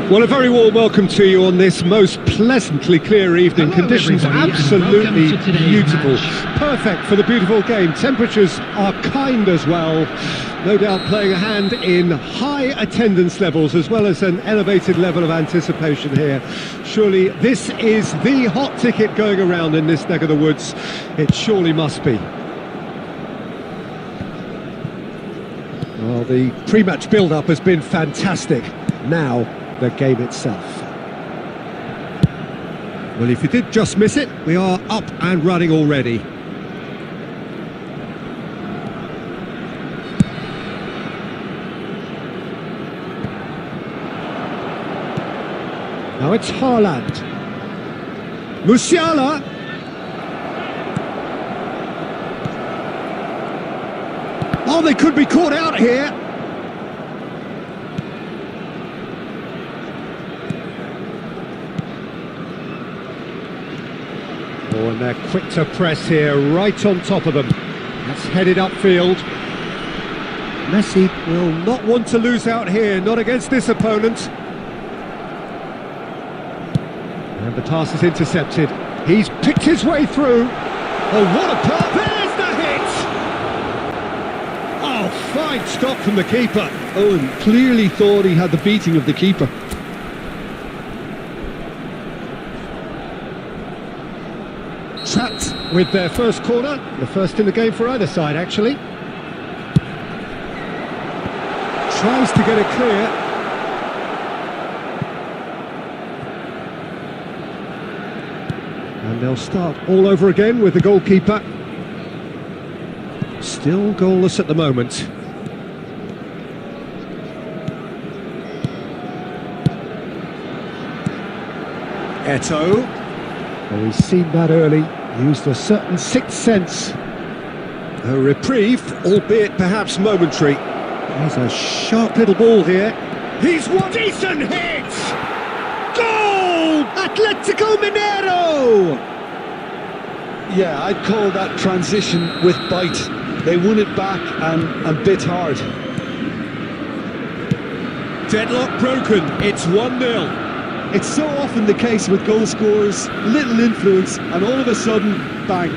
Well, a very warm welcome to you on this most pleasantly clear evening. Hello, Conditions everybody, absolutely beautiful. match. Perfect for the beautiful game. Temperatures are kind as well. No doubt playing a hand in high attendance levels as well as an elevated level of anticipation here. Surely this is the hot ticket going around in this neck of the woods. It surely must be. Well, the pre-match build-up has been fantastic. Now, the game itself. Well, if you did just miss it, we are up and running already. Now it's Haaland. Musiala. Oh, they could be caught out here. Oh, and they're quick to press here, right on top of them. That's headed upfield. Messi will not want to lose out here, not against this opponent. And the pass is intercepted. He's picked his way through. Oh, what a pass! There's the hit! Oh, fine stop from the keeper. Oh, and clearly thought he had the beating of the keeper. Trapped with their first corner, the first in the game for either side actually. Tries to get it clear. And they'll start all over again with the goalkeeper. Still goalless at the moment. Eto'o. Well, we've seen that early, used a certain sixth sense. A reprieve, albeit perhaps momentary. There's a sharp little ball here. He's one decent hit! Goal! Atletico Mineiro! Yeah, I'd call that transition with bite. They won it back and bit hard. Deadlock broken, it's 1-0. It's so often the case with goal scorers, little influence, and all of a sudden, bang.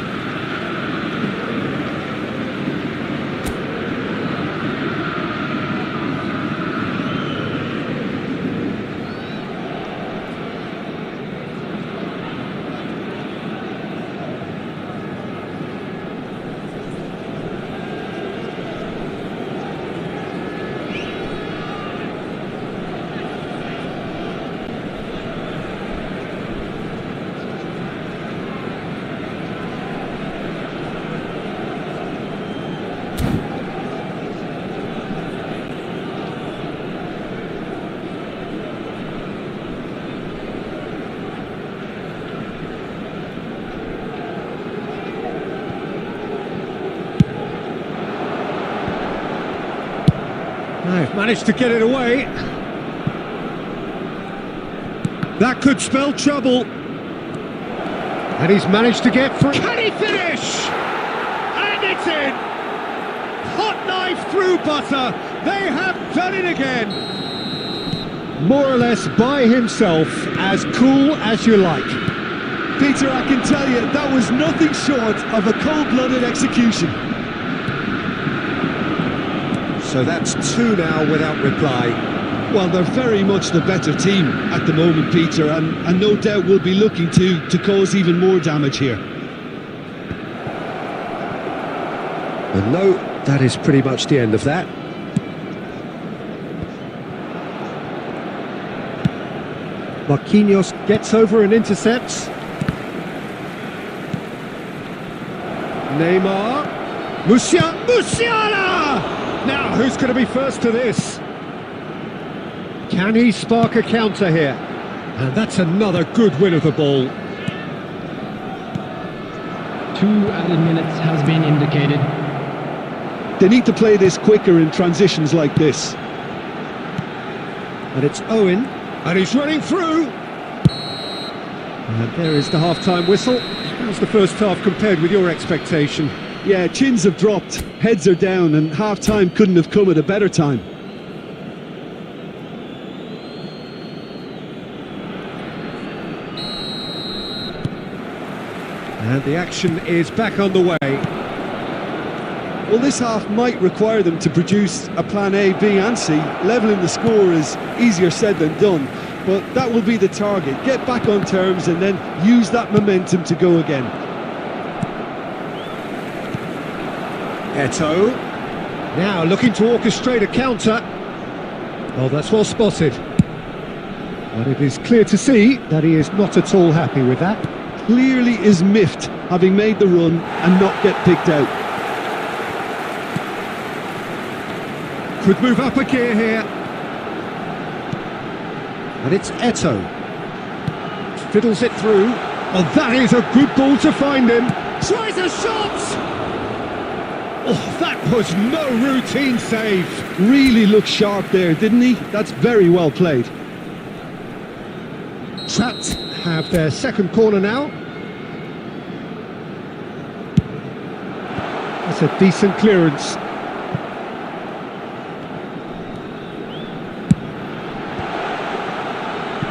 They've managed to get it away. That could spell trouble. And he's managed to get through. Can he finish? And it's in! Hot knife through butter. They have done it again. More or less by himself, as cool as you like. Peter, I can tell you, that was nothing short of a cold-blooded execution. So that's 2 now without reply. Well, they're very much the better team at the moment, Peter, and no doubt will be looking to cause even more damage here. And no, that is pretty much the end of that. Marquinhos gets over and intercepts. Neymar. Musiala! Now, who's going to be first to this? Can he spark a counter here? And that's another good win of the ball. 2 added minutes has been indicated. They need to play this quicker in transitions like this. And it's Owen, and he's running through. And there is the half-time whistle. How's the first half compared with your expectation? Yeah, chins have dropped, heads are down, and half-time couldn't have come at a better time. And the action is back on the way. Well, this half might require them to produce a plan A, B and C. Levelling the score is easier said than done, but that will be the target. Get back on terms and then use that momentum to go again. Eto'o. Now looking to orchestrate a counter. Oh, that's well spotted. But it is clear to see that he is not at all happy with that. Clearly is miffed, having made the run and not get picked out. Could move up a gear here. And it's Eto'o. Fiddles it through. Oh, that is a good ball to find him. Tries a shot! Oh, that was no routine save. Really looked sharp there, didn't he? That's very well played. Trapped have their second corner now. That's a decent clearance.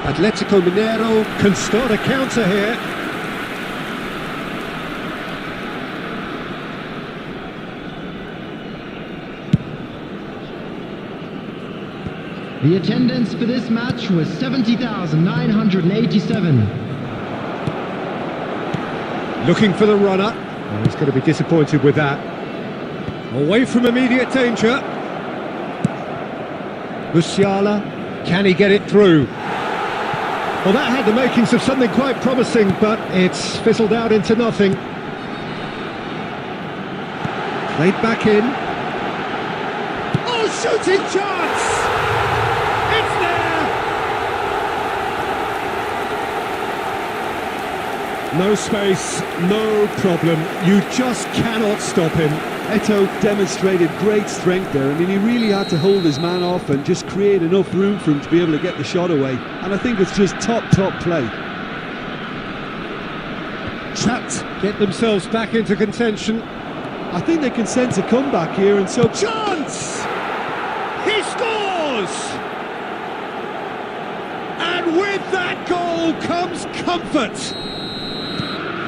Atletico Mineiro can start a counter here. The attendance for this match was 70,987. Looking for the runner. Oh, he's going to be disappointed with that. Away from immediate danger. Musiala, can he get it through? Well, that had the makings of something quite promising, but it's fizzled out into nothing. Played back in. Oh, shooting chance! It's there! No space, no problem. You just cannot stop him. Eto'o demonstrated great strength there. I mean, he really had to hold his man off and just create enough room for him to be able to get the shot away. And I think it's just top play. Trapped, get themselves back into contention. I think they can sense a comeback here, and so... Chance! He scores! And with that goal comes comfort.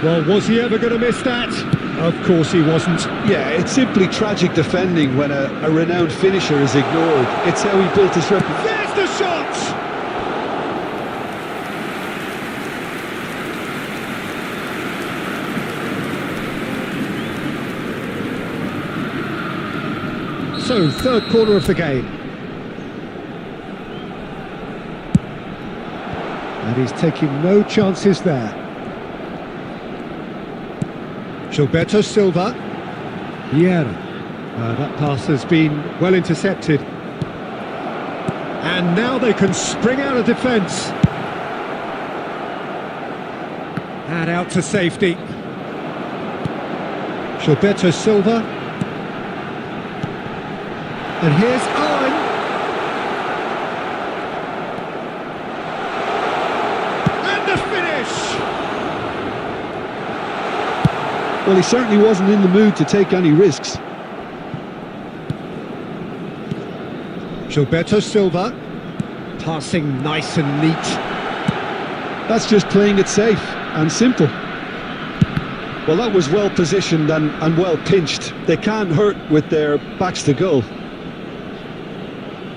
Well, was he ever going to miss that? Of course he wasn't. Yeah, it's simply tragic defending when a renowned finisher is ignored. It's how he built his reputation. There's the shot! So, third corner of the game. And he's taking no chances there. Gilberto Silva. Vieira. That pass has been well intercepted. And now they can spring out of defence. And out to safety. Gilberto Silva. And here's Owen. And the finish! Well, he certainly wasn't in the mood to take any risks. Gilberto Silva. Passing nice and neat. That's just playing it safe and simple. Well, that was well positioned and well pinched. They can't hurt with their backs to goal.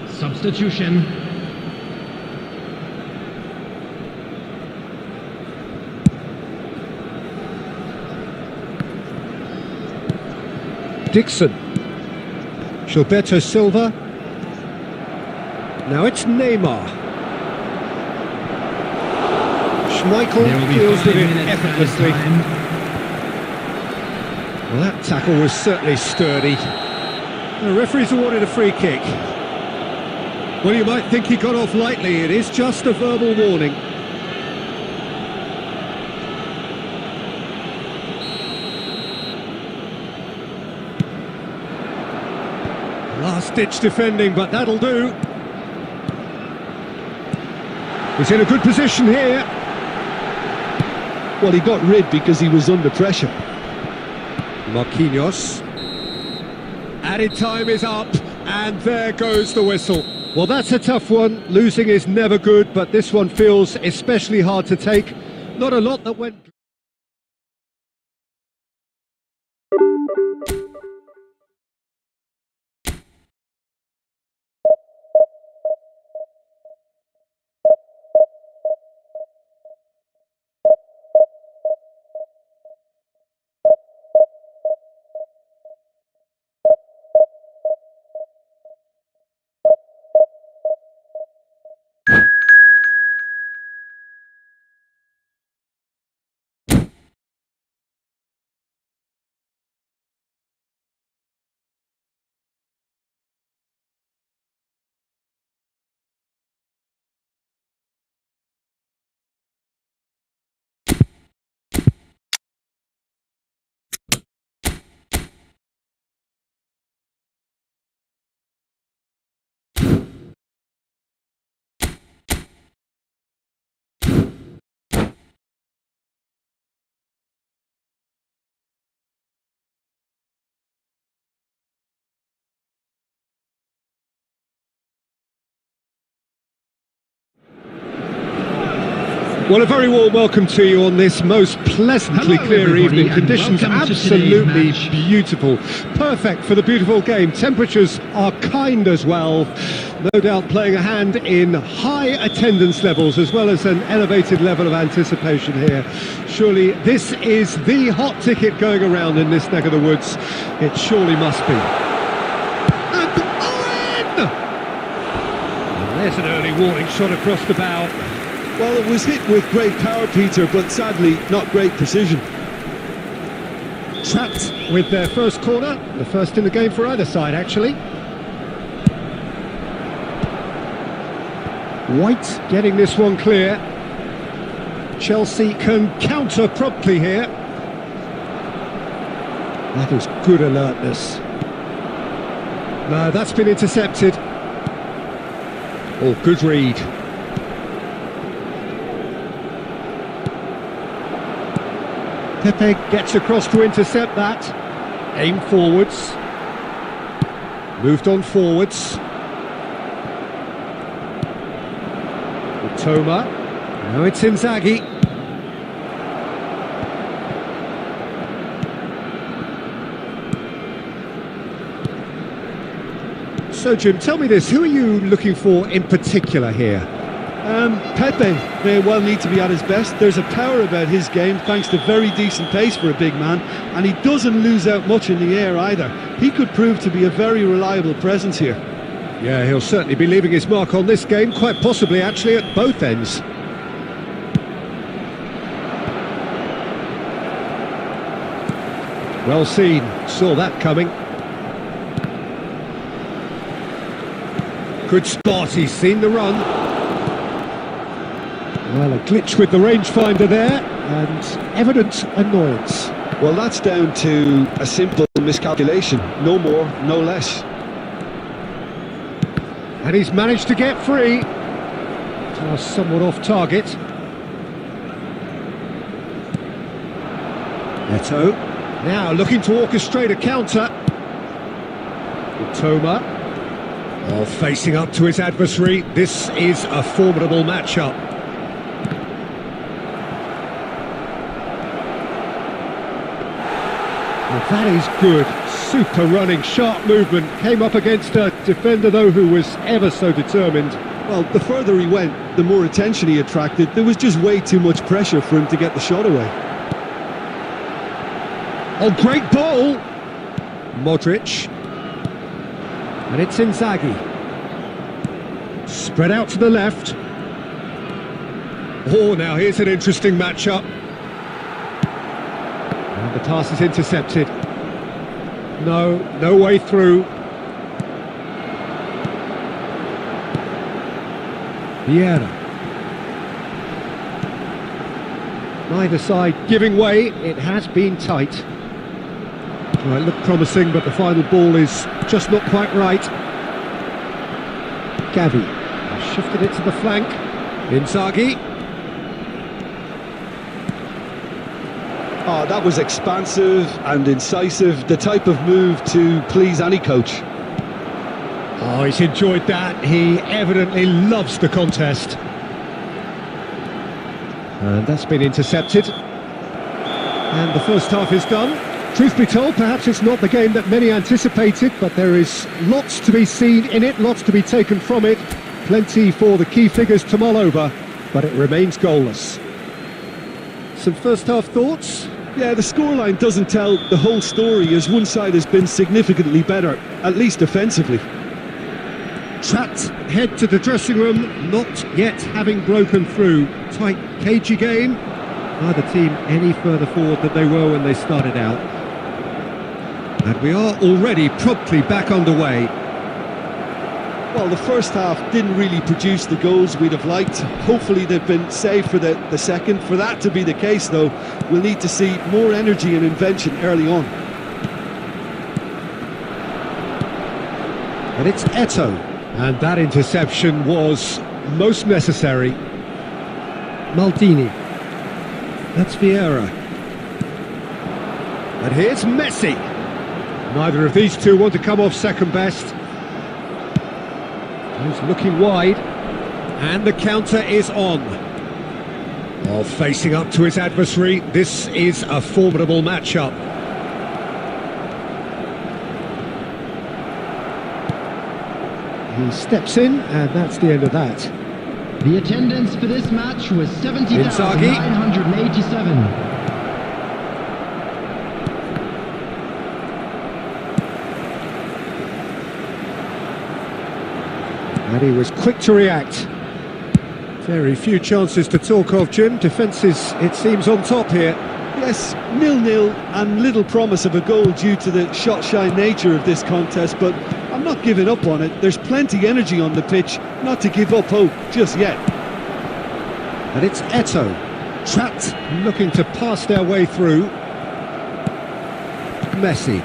Substitution. Dixon. Gilberto Silva. Now it's Neymar. Schmeichel deals with it effortlessly. Well, that tackle was certainly sturdy. The referee's awarded a free kick. Well, you might think he got off lightly. It is just a verbal warning. Last-ditch defending, but that'll do. He's in a good position here. Well, he got rid because he was under pressure. Marquinhos. Added time is up, and there goes the whistle. Well, that's a tough one. Losing is never good, but this one feels especially hard to take. Not a lot that went... Well, a very warm welcome to you on this most pleasantly Hello, clear everybody, evening. and Conditions welcome to today's absolutely match. beautiful. Perfect for the beautiful game. Temperatures are kind as well. No doubt playing a hand in high attendance levels as well as an elevated level of anticipation here. Surely this is the hot ticket going around in this neck of the woods. It surely must be. And Owen! And there's an early warning shot across the bow. Well, it was hit with great power, Peter, but sadly not great precision. Trapped with their first corner, the first in the game for either side actually. White getting this one clear. Chelsea can counter promptly here. That is good alertness. No, that's been intercepted. Oh, good read. Pepe gets across to intercept that. Aim forwards. Moved on forwards. Toma. Now it's Inzaghi. So Jim, tell me this, who are you looking for in particular here? Pepe may well need to be at his best. There's a power about his game thanks to very decent pace for a big man, and he doesn't lose out much in the air either. He could prove to be a very reliable presence here. Yeah, he'll certainly be leaving his mark on this game, quite possibly actually at both ends. Well seen, saw that coming. Good spot, he's seen the run. Well, a glitch with the rangefinder there, and evident annoyance. Well, that's down to a simple miscalculation. No more, no less. And he's managed to get free. Somewhat off target. Neto. Now looking to orchestrate a counter. Toma. Oh, facing up to his adversary. This is a formidable matchup. Well, that is good. Super running, sharp movement. Came up against a defender, though, who was ever so determined. Well, the further he went, the more attention he attracted. There was just way too much pressure for him to get the shot away. Oh, great ball! Modric. And it's Inzaghi. Spread out to the left. Oh, now here's an interesting matchup. And the pass is intercepted. No way through. Vieira. Neither side giving way. It has been tight. Well, it looked promising, but the final ball is just not quite right. GABI shifted it to the flank. Inzaghi. Oh, that was expansive and incisive, the type of move to please any coach. Oh, he's enjoyed that. He evidently loves the contest. And that's been intercepted. And the first half is done. Truth be told, perhaps it's not the game that many anticipated, but there is lots to be seen in it, lots to be taken from it. Plenty for the key figures to mull over, but it remains goalless. Some first-half thoughts? Yeah, the scoreline doesn't tell the whole story, as one side has been significantly better, at least offensively. Trapped, head to the dressing room, not yet having broken through. Tight, cagey game. Neither team any further forward than they were when they started out. And we are already promptly back underway. Well, the first half didn't really produce the goals we'd have liked. Hopefully they've been saved for the second. For that to be the case, though, we'll need to see more energy and invention early on. And it's Eto. And that interception was most necessary. Maldini. That's Vieira. And here's Messi. Neither of these two want to come off second best. He's looking wide. And the counter is on. While facing up to his adversary, this is a formidable matchup. He steps in, and that's the end of that. The attendance for this match was 70,987. And he was quick to react. Very few chances to talk of, Jim. Defence is, it seems, on top here. Yes, 0-0 and little promise of a goal due to the shot-shy nature of this contest, but I'm not giving up on it. There's plenty energy on the pitch, not to give up hope just yet. And it's Eto. Trapped, looking to pass their way through. Messi.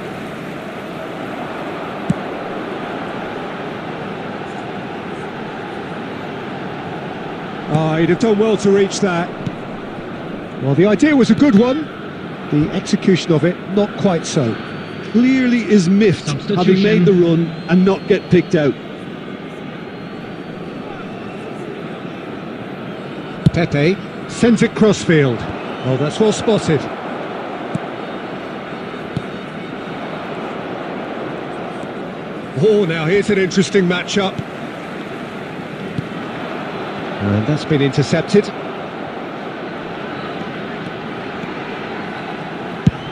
He'd have done well to reach that. Well, the idea was a good one. The execution of it, not quite so. Clearly is miffed, having made the run and not get picked out. Pepe sends it crossfield. Oh, that's well spotted. Oh, now here's an interesting matchup. And that's been intercepted.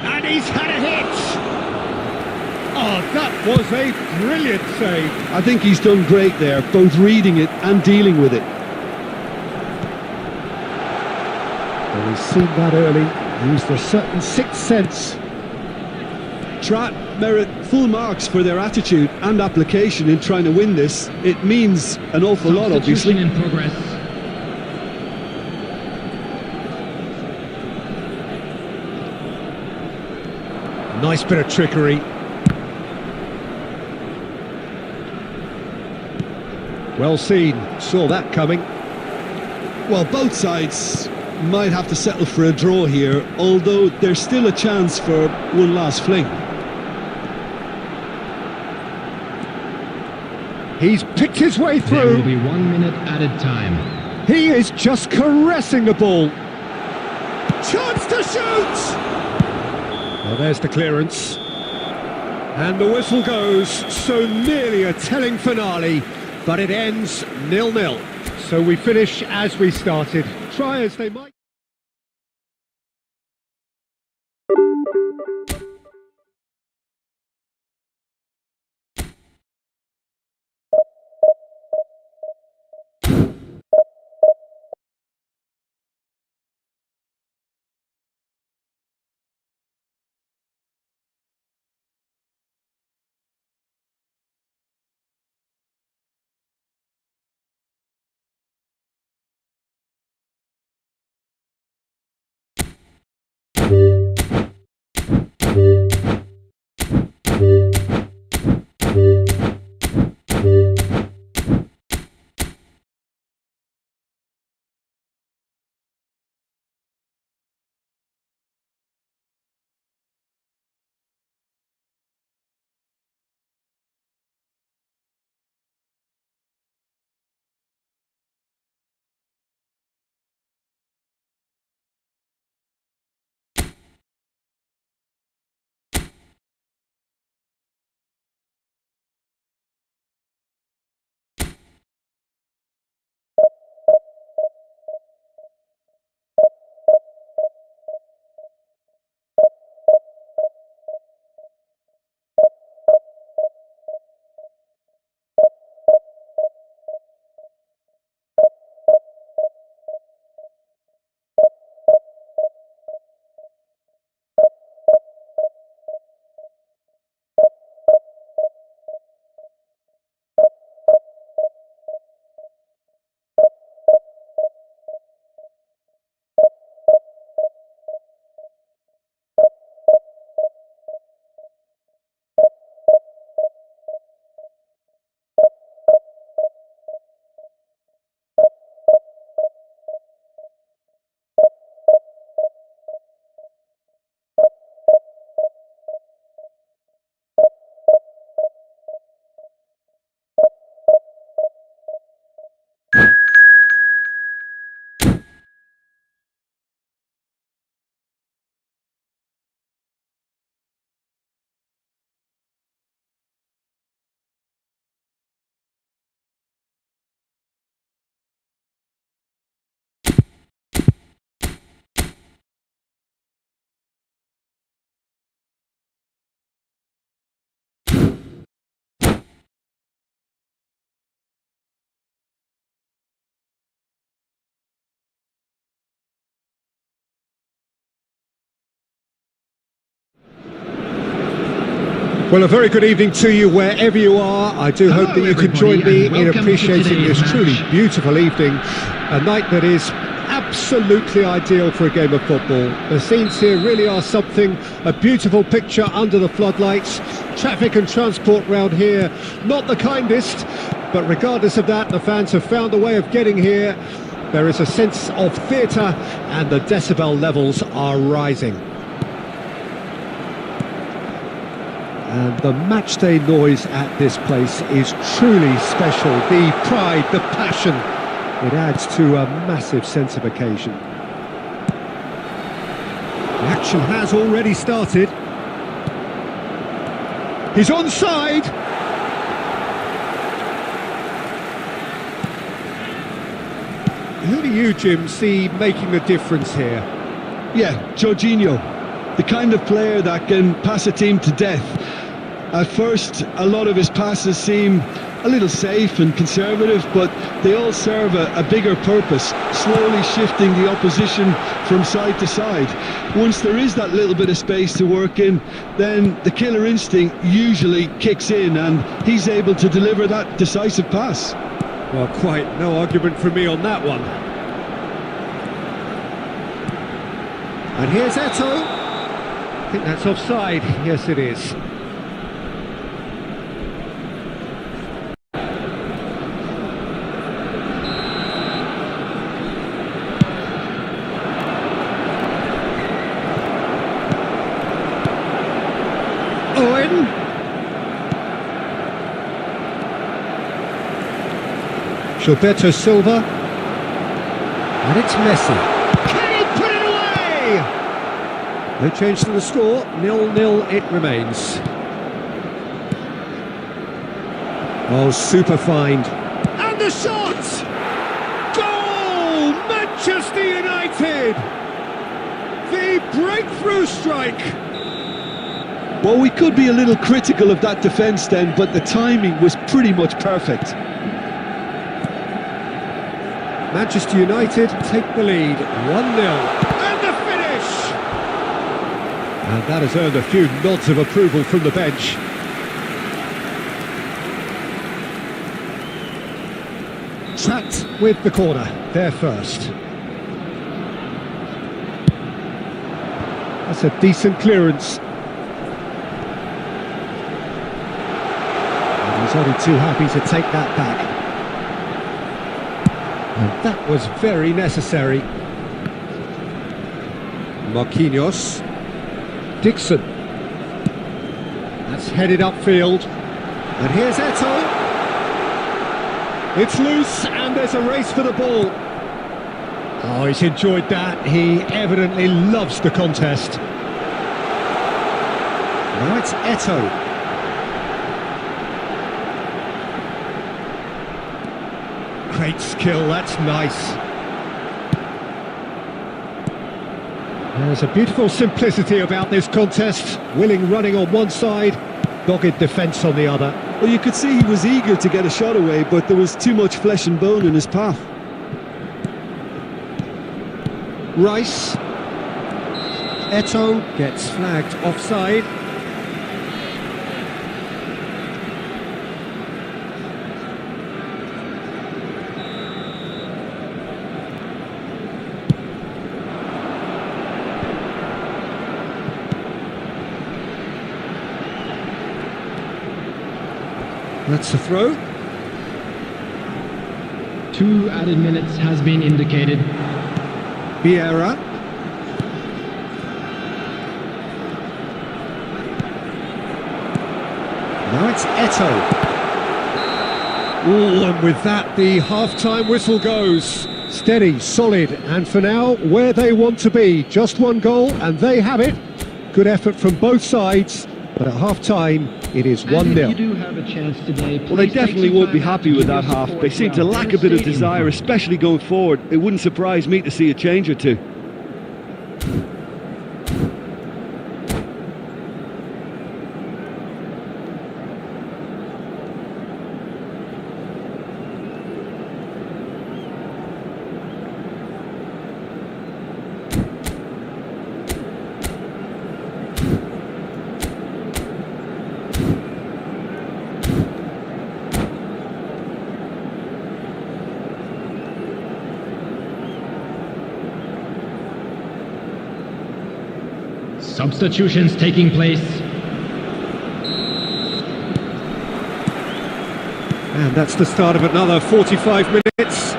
And he's had a hit! Oh, that was a brilliant save. I think he's done great there, both reading it and dealing with it. Well, he's seen that early, used a certain sixth sense. Trat merit full marks for their attitude and application in trying to win this. It means an awful lot, obviously. In progress. Nice bit of trickery. Well seen, saw that coming. Well, both sides might have to settle for a draw here, although there's still a chance for one last fling. He's picked his way through. There will be 1 minute added time. He is just caressing the ball. Chance to shoot! Well, there's the clearance. And the whistle goes, so nearly a telling finale, but it ends 0-0. So we finish as we started. Try as they might. Well, a very good evening to you wherever you are. I do hope that you can join me in appreciating this truly beautiful evening, a night that is absolutely ideal for a game of football. The scenes here really are something, a beautiful picture under the floodlights. Traffic and transport round here, not the kindest, but regardless of that, the fans have found a way of getting here. There is a sense of theatre and the decibel levels are rising. And the matchday noise at this place is truly special. The pride, the passion, it adds to a massive sense of occasion. The action has already started. He's onside. Who do you, Jim, see making the difference here? Yeah, Jorginho, the kind of player that can pass a team to death. At first, a lot of his passes seem a little safe and conservative, but they all serve a bigger purpose, slowly shifting the opposition from side to side. Once there is that little bit of space to work in, then the killer instinct usually kicks in and he's able to deliver that decisive pass. Well, quite no argument from me on that one. And here's Eto'o. I think that's offside. Yes, it is. Owen. Gilberto Silva. And it's Messi. Can he put it away? No change to the score. 0-0 it remains. Oh, super find. And the shot! Goal! Manchester United! The breakthrough strike! Well, we could be a little critical of that defence then, but the timing was pretty much perfect. Manchester United take the lead, 1-0. And the finish! And that has earned a few nods of approval from the bench. Trapped with the corner, there first. That's a decent clearance. He's only too happy to take that back. And that was very necessary. Marquinhos. Dixon. That's headed upfield. And here's Eto'o. It's loose and there's a race for the ball. Oh, he's enjoyed that. He evidently loves the contest. Now it's Eto'o. Great skill, that's nice. There's a beautiful simplicity about this contest. Willing running on one side, dogged defence on the other. Well, you could see he was eager to get a shot away, but there was too much flesh and bone in his path. Rice. Eto'o gets flagged offside. That's a throw. 2 added minutes has been indicated. Vieira. Now it's Eto'o. Oh, and with that, the half-time whistle goes. Steady, solid, and for now, where they want to be. Just one goal, and they have it. Good effort from both sides, but at half-time, it is 1-0. You do have a chance today. Well, they definitely won't be happy with that half. They seem to lack a bit of desire, especially going forward. It wouldn't surprise me to see a change or two. Substitutions taking place. And that's the start of another 45 minutes.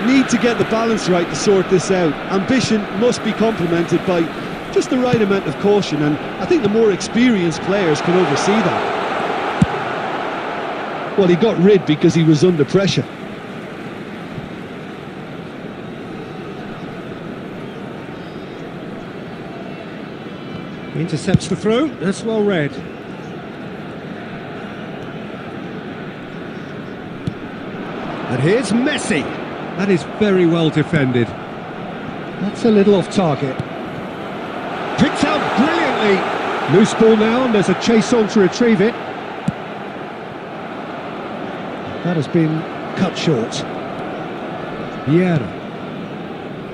Need to get the balance right to sort this out. Ambition must be complemented by just the right amount of caution, and I think the more experienced players can oversee that. Well, he got rid because he was under pressure. Intercepts the throw, that's well read. And here's Messi. That is very well defended. That's a little off target. Picked out brilliantly. Loose ball now, and there's a chase on to retrieve it. That has been cut short. Vieira.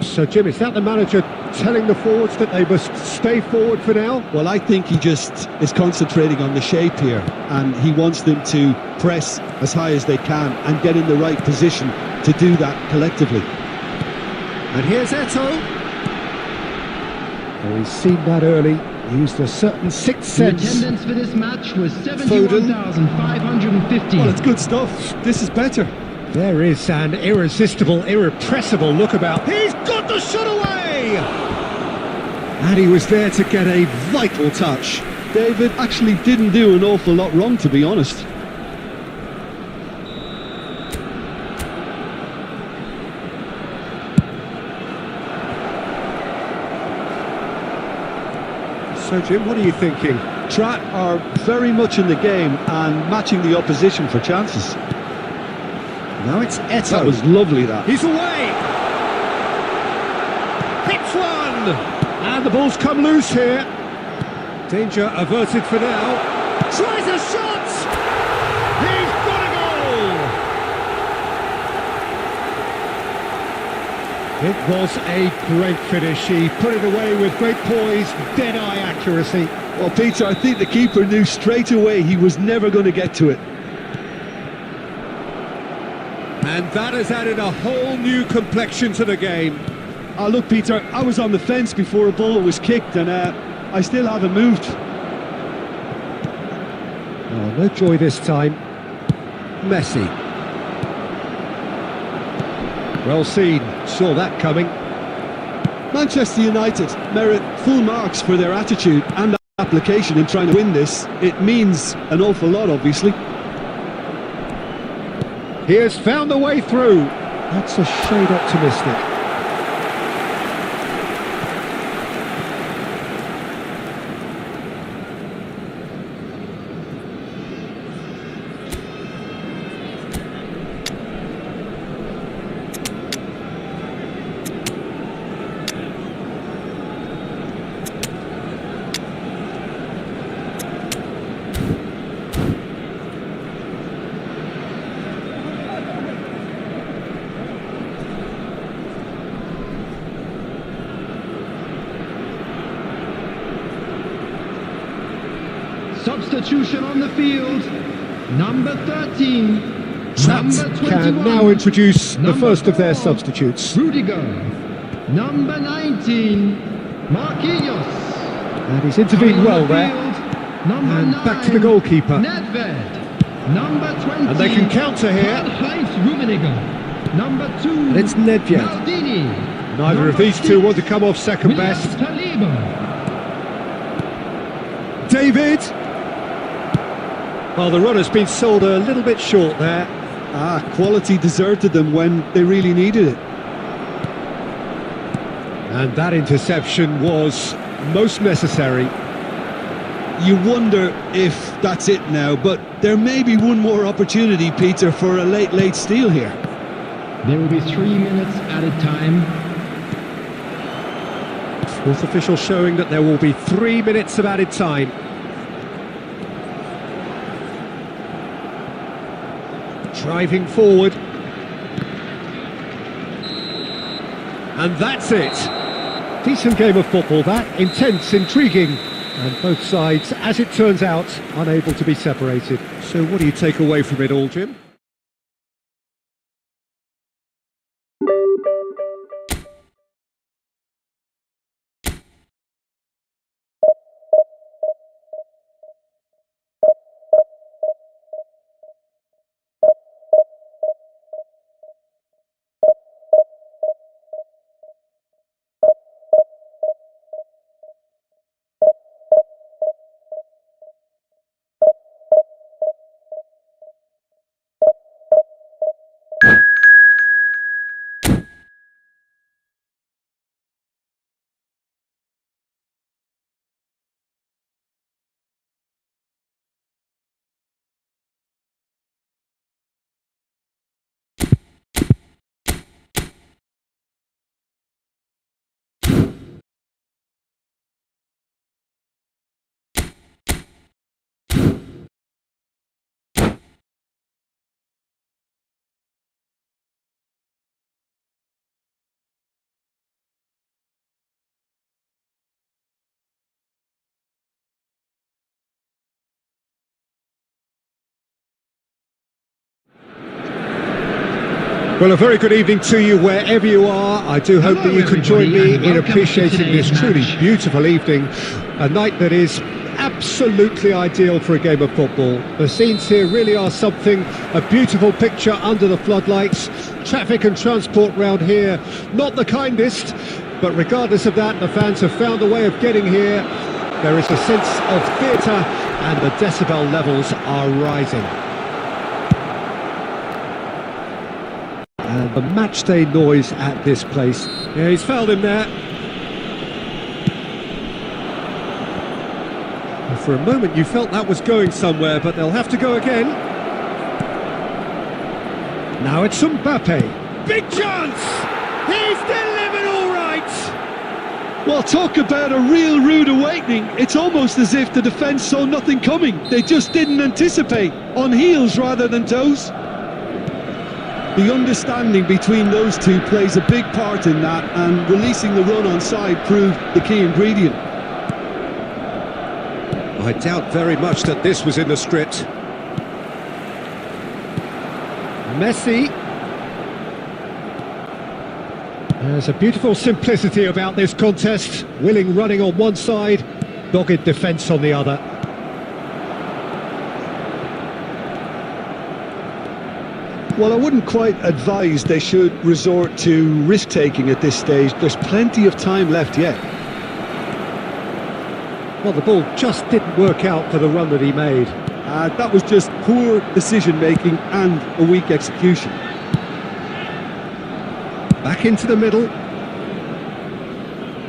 So, Jim, is that the manager telling the forwards that they must stay forward for now? Well, I think he just is concentrating on the shape here, and he wants them to press as high as they can and get in the right position to do that collectively. And here's Eto'o. Oh, he's seen that early. Used a certain sixth sense. The attendance for this match was 71,550. Well, it's good stuff. This is better. There is an irresistible, irrepressible look about. He's got the shot away! And he was there to get a vital touch. David actually didn't do an awful lot wrong, to be honest. So, Jim, what are you thinking? Trat are very much in the game and matching the opposition for chances. Now it's Eto'o. That was lovely, that. He's away! Hits one! And the ball's come loose here. Danger averted for now. Tries a shot! He's got a goal! It was a great finish. He put it away with great poise, dead-eye accuracy. Well, Peter, I think the keeper knew straight away he was never going to get to it. And that has added a whole new complexion to the game. Look, Peter, I was on the fence before a ball was kicked, and I still haven't moved. Oh, no joy this time. Messi. Well seen, saw that coming. Manchester United merit full marks for their attitude and application in trying to win this. It means an awful lot, obviously. He has found the way through. That's a shade optimistic. Substitution on the field. Number 13. Number 21. Can now introduce the first of their substitutes. Rudiger. Number 19. Marquinhos. And he's intervened well there. And back to the goalkeeper. Nedved. Number 20. And they can counter here. Heinz Rummenigge. Number 2. And it's Nedved. Maldini. Neither of these two want to come off second best. Saliba. David. Well, the run has been sold a little bit short there. Quality deserted them when they really needed it. And that interception was most necessary. You wonder if that's it now, but there may be one more opportunity, Peter, for a late steal here. There will be 3 minutes added time. Fourth official showing that there will be 3 minutes of added time. Driving forward. And that's it. Decent game of football that, intense, intriguing, and both sides, as it turns out, unable to be separated. So what do you take away from it all, Jim? Well, a very good evening to you wherever you are. I do hope that you can join me in appreciating this truly beautiful evening, a night that is absolutely ideal for a game of football. The scenes here really are something, a beautiful picture under the floodlights. Traffic and transport round here, not the kindest, but regardless of that, the fans have found a way of getting here. There is a sense of theatre and the decibel levels are rising. And the matchday noise at this place. Yeah, he's fouled him there. And for a moment you felt that was going somewhere, but they'll have to go again. Now it's Mbappe. Big chance! He's delivered all right! Well, talk about a real rude awakening. It's almost as if the defence saw nothing coming. They just didn't anticipate. On heels rather than toes. The understanding between those two plays a big part in that, and releasing the run on side proved the key ingredient. I doubt very much that this was in the script. Messi. There's a beautiful simplicity about this contest. Willing running on one side, dogged defence on the other. Well, I wouldn't quite advise they should resort to risk-taking at this stage. There's plenty of time left yet. Well, the ball just didn't work out for the run that he made. That was just poor decision-making and a weak execution. Back into the middle.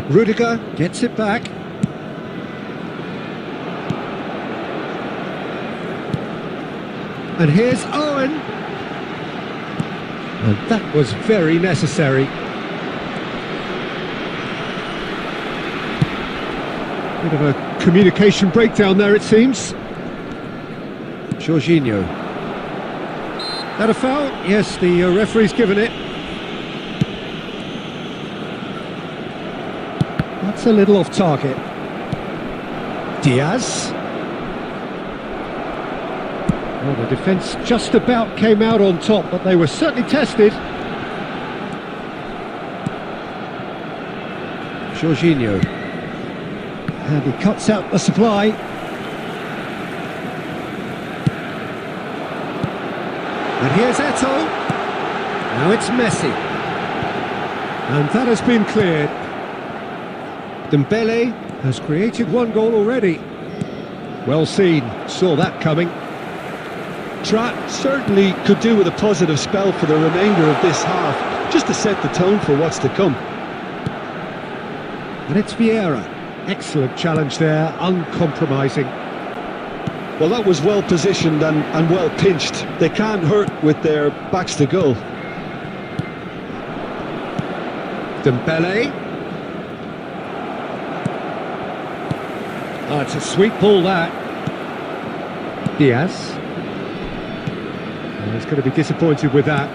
Rudiger gets it back. And here's Owen. And that was very necessary. Bit of a communication breakdown there, it seems. Jorginho. That a foul? Yes, the referee's given it. That's a little off target. Diaz. Well, the defence just about came out on top, but they were certainly tested. Jorginho. And he cuts out the supply. And here's Eto'o. Now it's Messi. And that has been cleared. Dembele has created one goal already. Well seen, saw that coming. Trapp certainly could do with a positive spell for the remainder of this half, just to set the tone for what's to come. And it's Vieira. Excellent challenge there, uncompromising. Well, that was well positioned and well pinched. They can't hurt with their backs to goal. Dembele. Oh, it's a sweet ball, that. Diaz. He's going to be disappointed with that.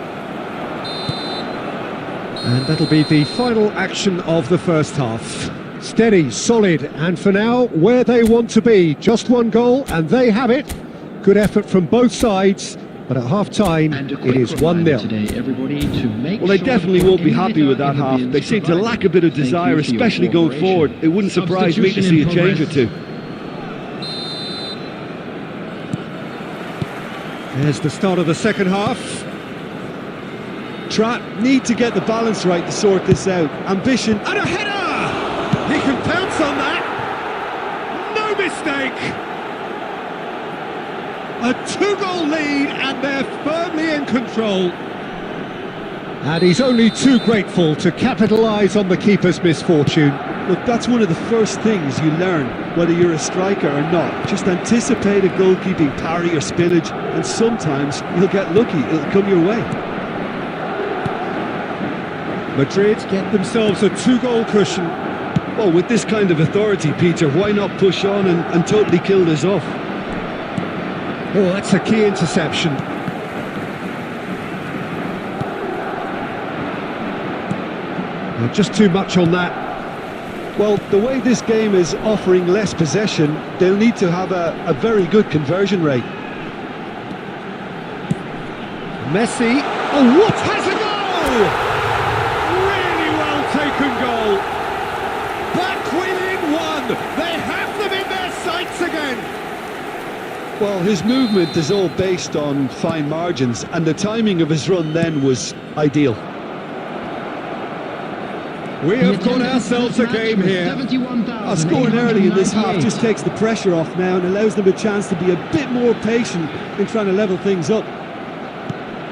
And that'll be the final action of the first half. Steady, solid, and for now, where they want to be. Just one goal, and they have it. Good effort from both sides, but at half-time, it is 1-0. Well, they definitely won't be happy with that half. They seem to lack a bit of desire, especially going forward. It wouldn't surprise me to see a change or two. There's the start of the second half. Trapp need to get the balance right to sort this out. Ambition And a header! He can pounce on that. No mistake. A 2-goal lead and they're firmly in control. And he's only too grateful to capitalise on the keeper's misfortune. Look, that's one of the first things you learn, whether you're a striker or not. Just anticipate a goalkeeping parry or spillage, and sometimes you'll get lucky, it'll come your way. Madrid get themselves a 2-goal cushion. Well, with this kind of authority, Peter, why not push on and totally kill this off? Oh, that's a key interception. Just too much on that. Well, the way this game is offering less possession, they'll need to have a very good conversion rate. Messi. Oh, what has a goal! Really well taken goal. Back within one. They have them in their sights again. Well, his movement is all based on fine margins, and the timing of his run then was ideal. We have got ourselves a game here. Scoring early in this half just takes the pressure off now and allows them a chance to be a bit more patient in trying to level things up.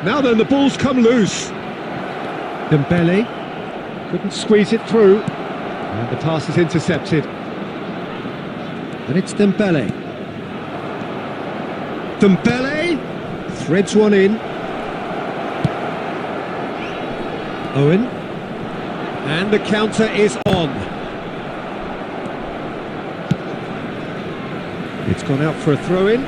Now then, the ball's come loose. Dembele couldn't squeeze it through. And the pass is intercepted. And it's Dembele. Dembele threads one in. Owen. And the counter is on. It's gone out for a throw-in.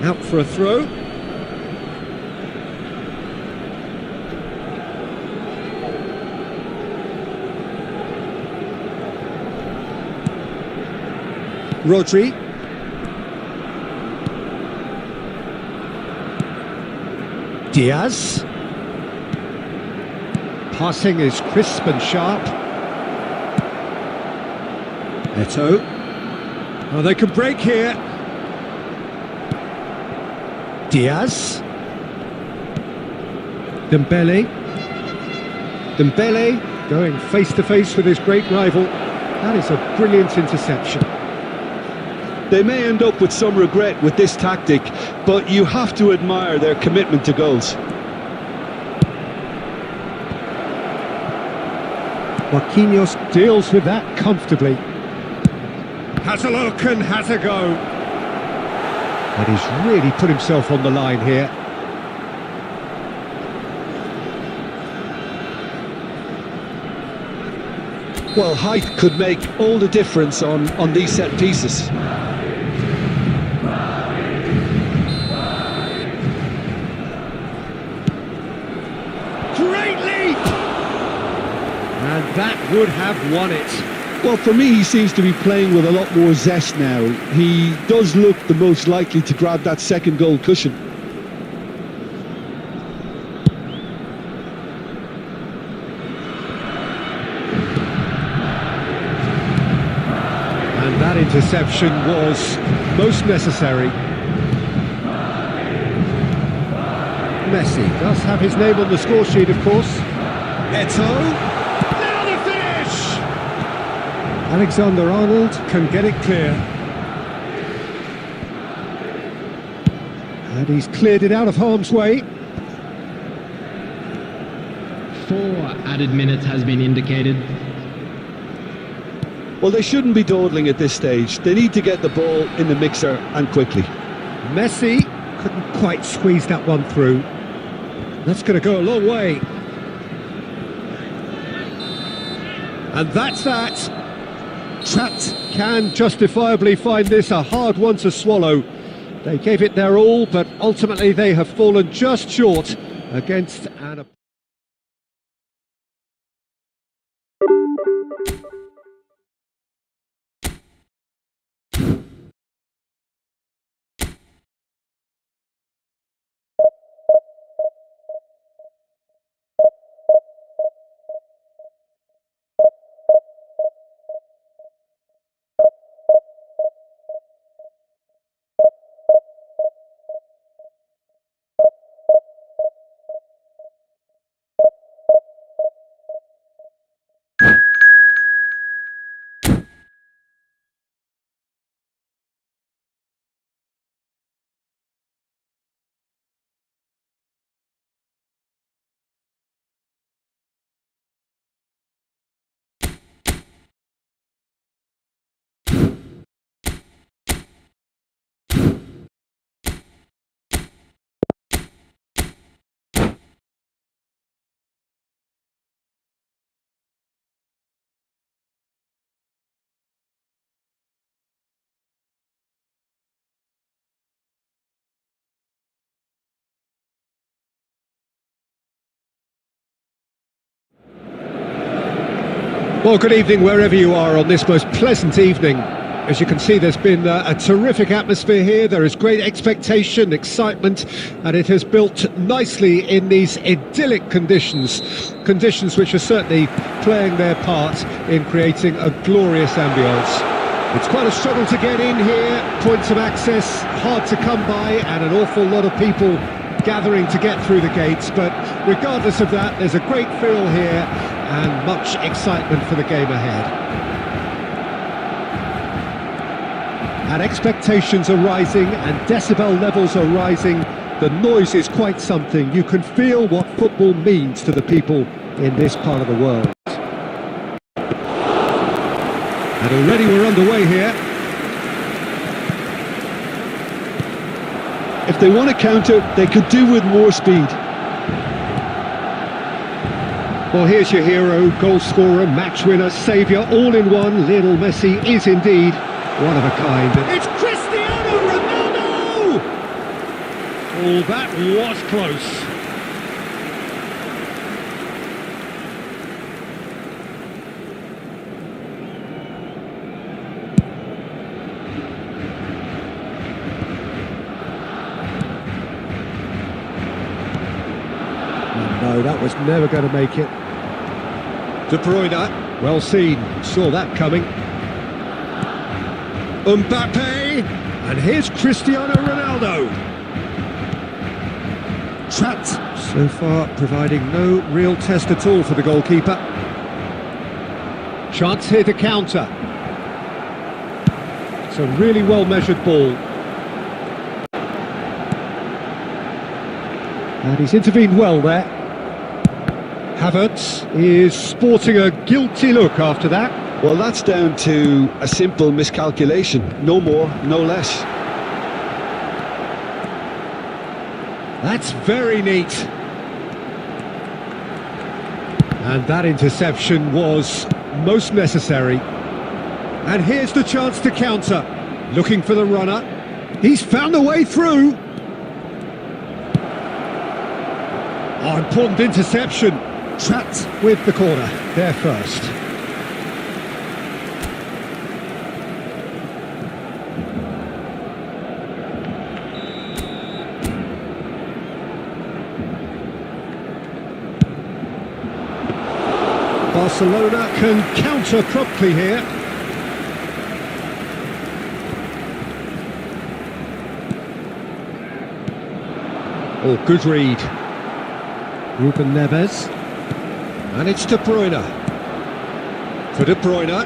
Out for a throw. Rodri. Diaz. Passing is crisp and sharp. Eto'o. Oh, they can break here. Diaz. Dembele. Dembele going face to face with his great rival. That is a brilliant interception. They may end up with some regret with this tactic, but you have to admire their commitment to goals. Marquinhos deals with that comfortably. Has a look and has a go. And he's really put himself on the line here. Well, height could make all the difference on these set pieces. Great leap! And that would have won it. Well, for me, he seems to be playing with a lot more zest now. He does look the most likely to grab that second goal cushion. And that interception was most necessary. Messi does have his name on the score sheet, of course. Eto'o. Alexander-Arnold can get it clear. And he's cleared it out of harm's way. 4 added minutes has been indicated. Well, they shouldn't be dawdling at this stage. They need to get the ball in the mixer and quickly. Messi couldn't quite squeeze that one through. That's going to go a long way. And that's that. Trapped can justifiably find this a hard one to swallow. They gave it their all, but ultimately they have fallen just short against an... Well, good evening wherever you are on this most pleasant evening. As you can see, there's been a terrific atmosphere here. There is great expectation, excitement, and it has built nicely in these idyllic conditions which are certainly playing their part in creating a glorious ambience. It's quite a struggle to get in here, points of access hard to come by, and an awful lot of people gathering to get through the gates, but regardless of that, there's a great feel here and much excitement for the game ahead. And expectations are rising and decibel levels are rising. The noise is quite something. You can feel what football means to the people in this part of the world. And already we're underway here. If they want to counter, they could do with more speed. Well, here's your hero, goal scorer, match winner, saviour, all in one. Lionel Messi is indeed one of a kind. It's Cristiano Ronaldo! Oh, that was close. No, that was never going to make it. De Bruyne, well seen, saw that coming. Mbappe, and here's Cristiano Ronaldo. Trapped, so far providing no real test at all for the goalkeeper. Chance here to counter. It's a really well-measured ball. And he's intervened well there. Havertz is sporting a guilty look after that. Well, that's down to a simple miscalculation. No more, no less. That's very neat. And that interception was most necessary. And here's the chance to counter. Looking for the runner. He's found a way through. Oh, important interception. Trapped with the corner. There first. Barcelona can counter promptly here. Oh, good read. Ruben Neves. And it's De Bruyne. For De Bruyne.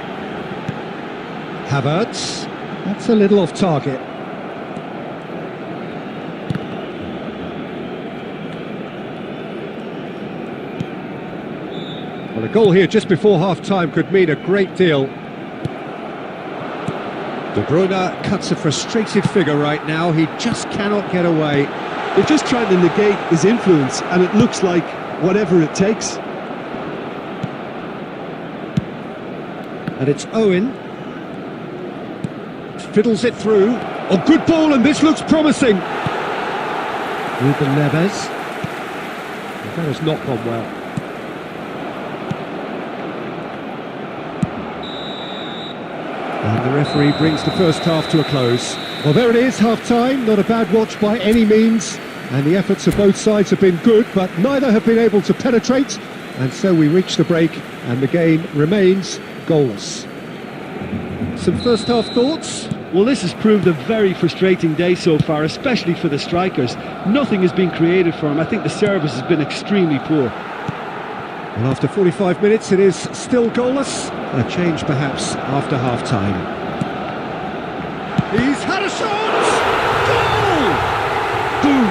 Havertz. That's a little off target. Well, a goal here just before half-time could mean a great deal. De Bruyne cuts a frustrated figure right now. He just cannot get away. They're just trying to negate his influence, and it looks like whatever it takes. And it's Owen. Fiddles it through. Oh, good ball, and this looks promising. Ruben Neves. That has not gone well. And the referee brings the first half to a close. Well, there it is, half-time. Not a bad watch by any means. And the efforts of both sides have been good, but neither have been able to penetrate. And so we reach the break, and the game remains goalless. Some first half thoughts? Well, this has proved a very frustrating day so far, especially for the strikers. Nothing has been created for them. I think the service has been extremely poor. Well, after 45 minutes, it is still goalless. A change perhaps after half-time. He's had a shot! Goal! Boom!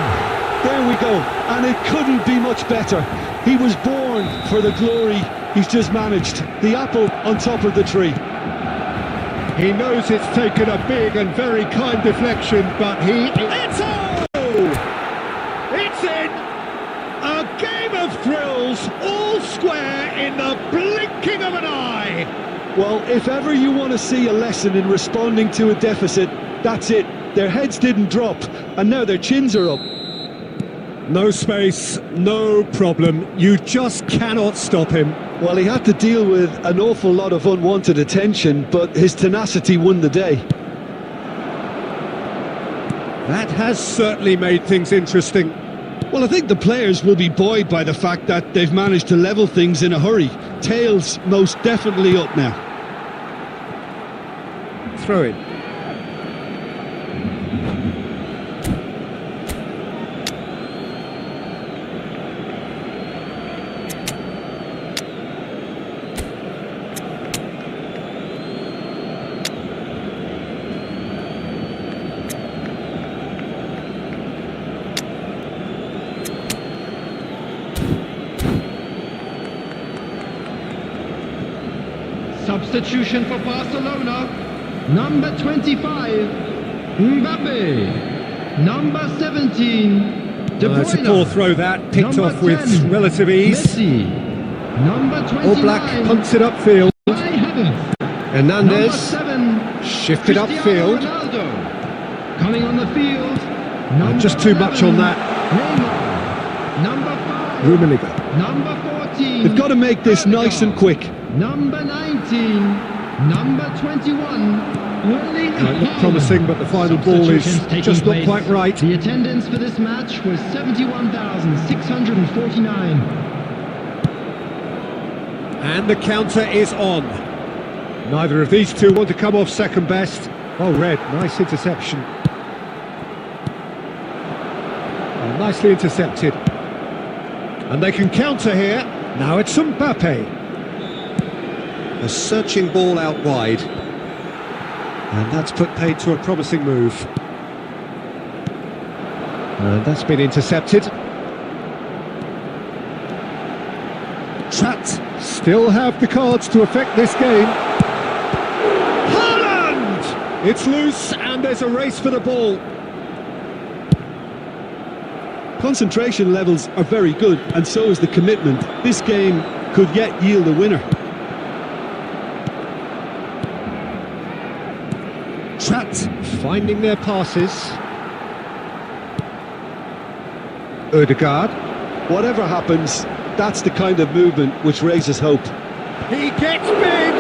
There we go. And it couldn't be much better. He was born for the glory he's just managed. The apple on top of the tree. He knows it's taken a big and very kind deflection, but it's all! It's in! A game of thrills, all square in the blinking of an eye! Well, if ever you want to see a lesson in responding to a deficit, that's it. Their heads didn't drop, and now their chins are up. No space, no problem. You just cannot stop him. Well, he had to deal with an awful lot of unwanted attention, but his tenacity won the day. That has certainly made things interesting. Well, I think the players will be buoyed by the fact that they've managed to level things in a hurry. Tails most definitely up now. Throw in. Substitution for Barcelona. Number 25, Mbappe. Number 17, De Bruyne. It's a poor throw that, picked Number off with 10, relative ease. Messi. Number 29, All Black punts it upfield. Kai Havertz. Number Hernandez 7, shifted Cristiano upfield. Ronaldo. Coming on the field, Just too much on that. Neymar. Number 5, Rummenigge. Number 14, They've got to make this nice and quick. Number 19, number 21, Erling It looked Haaland. promising, but the final ball is Substitutions taking just not place. quite right. The attendance for this match was 71,649. And the counter is on. Neither of these two want to come off second best. Oh, Red, nice interception. Nicely intercepted. And they can counter here. Now it's Mbappe. A searching ball out wide. And that's put paid to a promising move. And that's been intercepted. Trapped. Still have the cards to affect this game. Haaland! It's loose and there's a race for the ball. Concentration levels are very good, and so is the commitment. This game could yet yield a winner. Trapped, finding their passes. Ødegaard. Whatever happens, that's the kind of movement which raises hope. He gets big!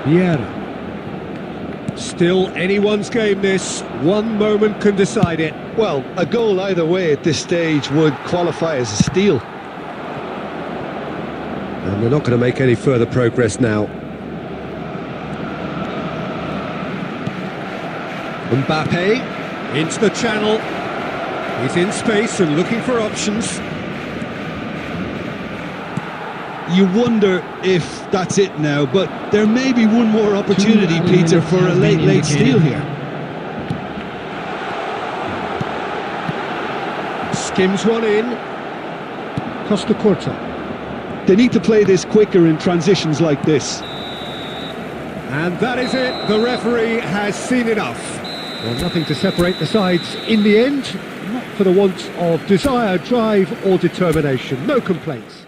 Vieira. Still anyone's game this. One moment can decide it. Well, a goal either way at this stage would qualify as a steal. And they're not going to make any further progress now. Mbappe into the channel. He's in space and looking for options. You wonder if that's it now, but there may be one more opportunity, Peter, for a late steal here. Skims one in. Costa Curta. They need to play this quicker in transitions like this. And that is it. The referee has seen enough. Well, nothing to separate the sides in the end. Not for the want of desire, drive or determination. No complaints.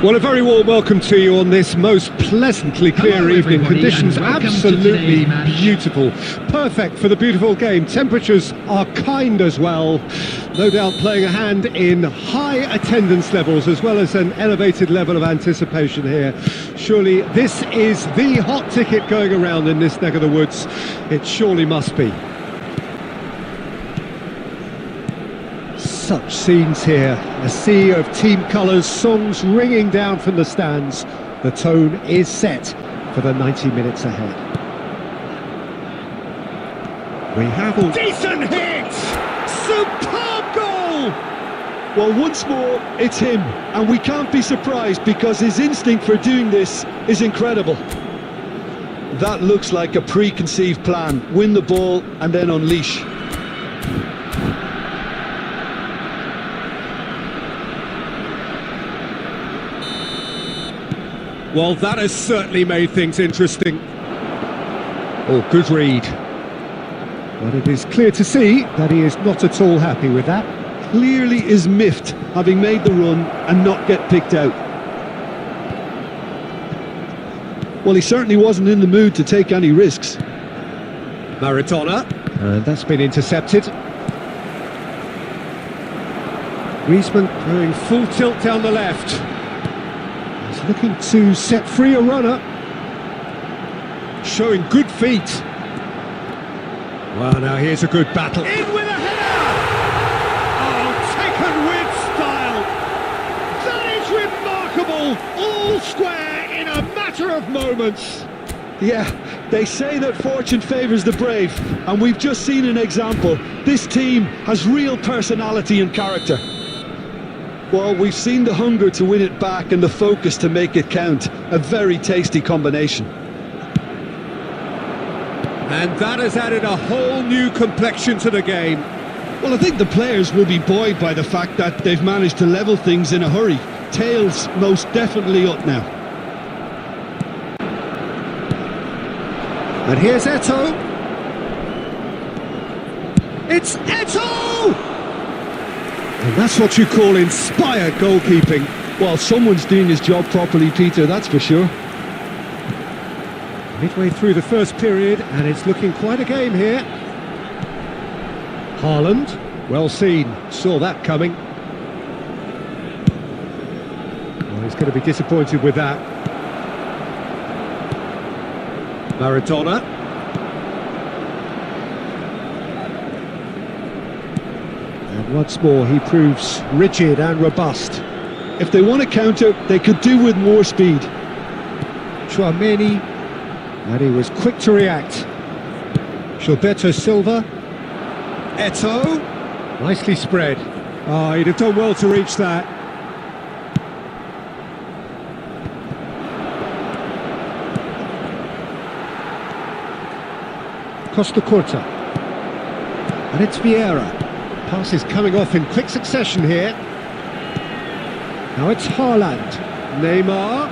Well, a very warm welcome to you on this most pleasantly clear Hello, evening. everybody, Conditions and welcome to absolutely today's match. beautiful. Perfect for the beautiful game. Temperatures are kind as well. No doubt playing a hand in high attendance levels as well as an elevated level of anticipation here. Surely this is the hot ticket going around in this neck of the woods. It surely must be. Such scenes here, a sea of team colours, songs ringing down from the stands. The tone is set for the 90 minutes ahead. We have a decent hit! Superb goal! Well, once more, it's him, and we can't be surprised because his instinct for doing this is incredible. That looks like a preconceived plan. Win the ball and then unleash. Well, that has certainly made things interesting. Oh, good read. But it is clear to see that he is not at all happy with that. Clearly is miffed, having made the run and not get picked out. Well, he certainly wasn't in the mood to take any risks. Maradona, and that's been intercepted. Griezmann going full tilt down the left. He's looking to set free a runner. Showing good feet. Well, now here's a good battle. In with a header! Oh, taken with style. That is remarkable. All square in a matter of moments. Yeah, they say that fortune favours the brave, and we've just seen an example. This team has real personality and character. Well, we've seen the hunger to win it back and the focus to make it count. A very tasty combination. And that has added a whole new complexion to the game. Well, I think the players will be buoyed by the fact that they've managed to level things in a hurry. Tails most definitely up now. And here's Eto'o. It's Eto'o! And that's what you call inspired goalkeeping. Well, someone's doing his job properly, Peter, that's for sure. Midway through the first period, and it's looking quite a game here. Haaland, well seen, saw that coming. Well, he's going to be disappointed with that. Maradona. And once more he proves rigid and robust. If they want to counter, they could do with more speed. Chouameni, and he was quick to react. Gilberto Silva. Eto'o, nicely spread. Oh, he'd have done well to reach that. Costa Curta. And it's Vieira. Pass is coming off in quick succession here. Now it's Haaland. Neymar.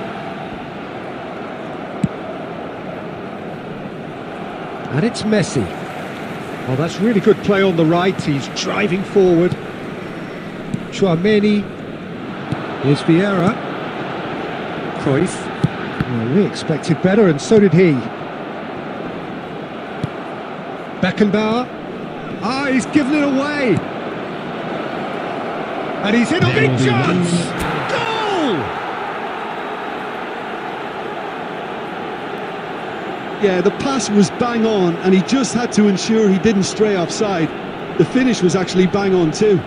And it's Messi. Oh, that's really good play on the right. He's driving forward. Chouameni. Here's Vieira. Cruyff. Well, we expected better, and so did he. Beckenbauer. Ah, he's given it away. And he's in a big chance. Goal! Yeah, the pass was bang on, and he just had to ensure he didn't stray offside. The finish was actually bang on too.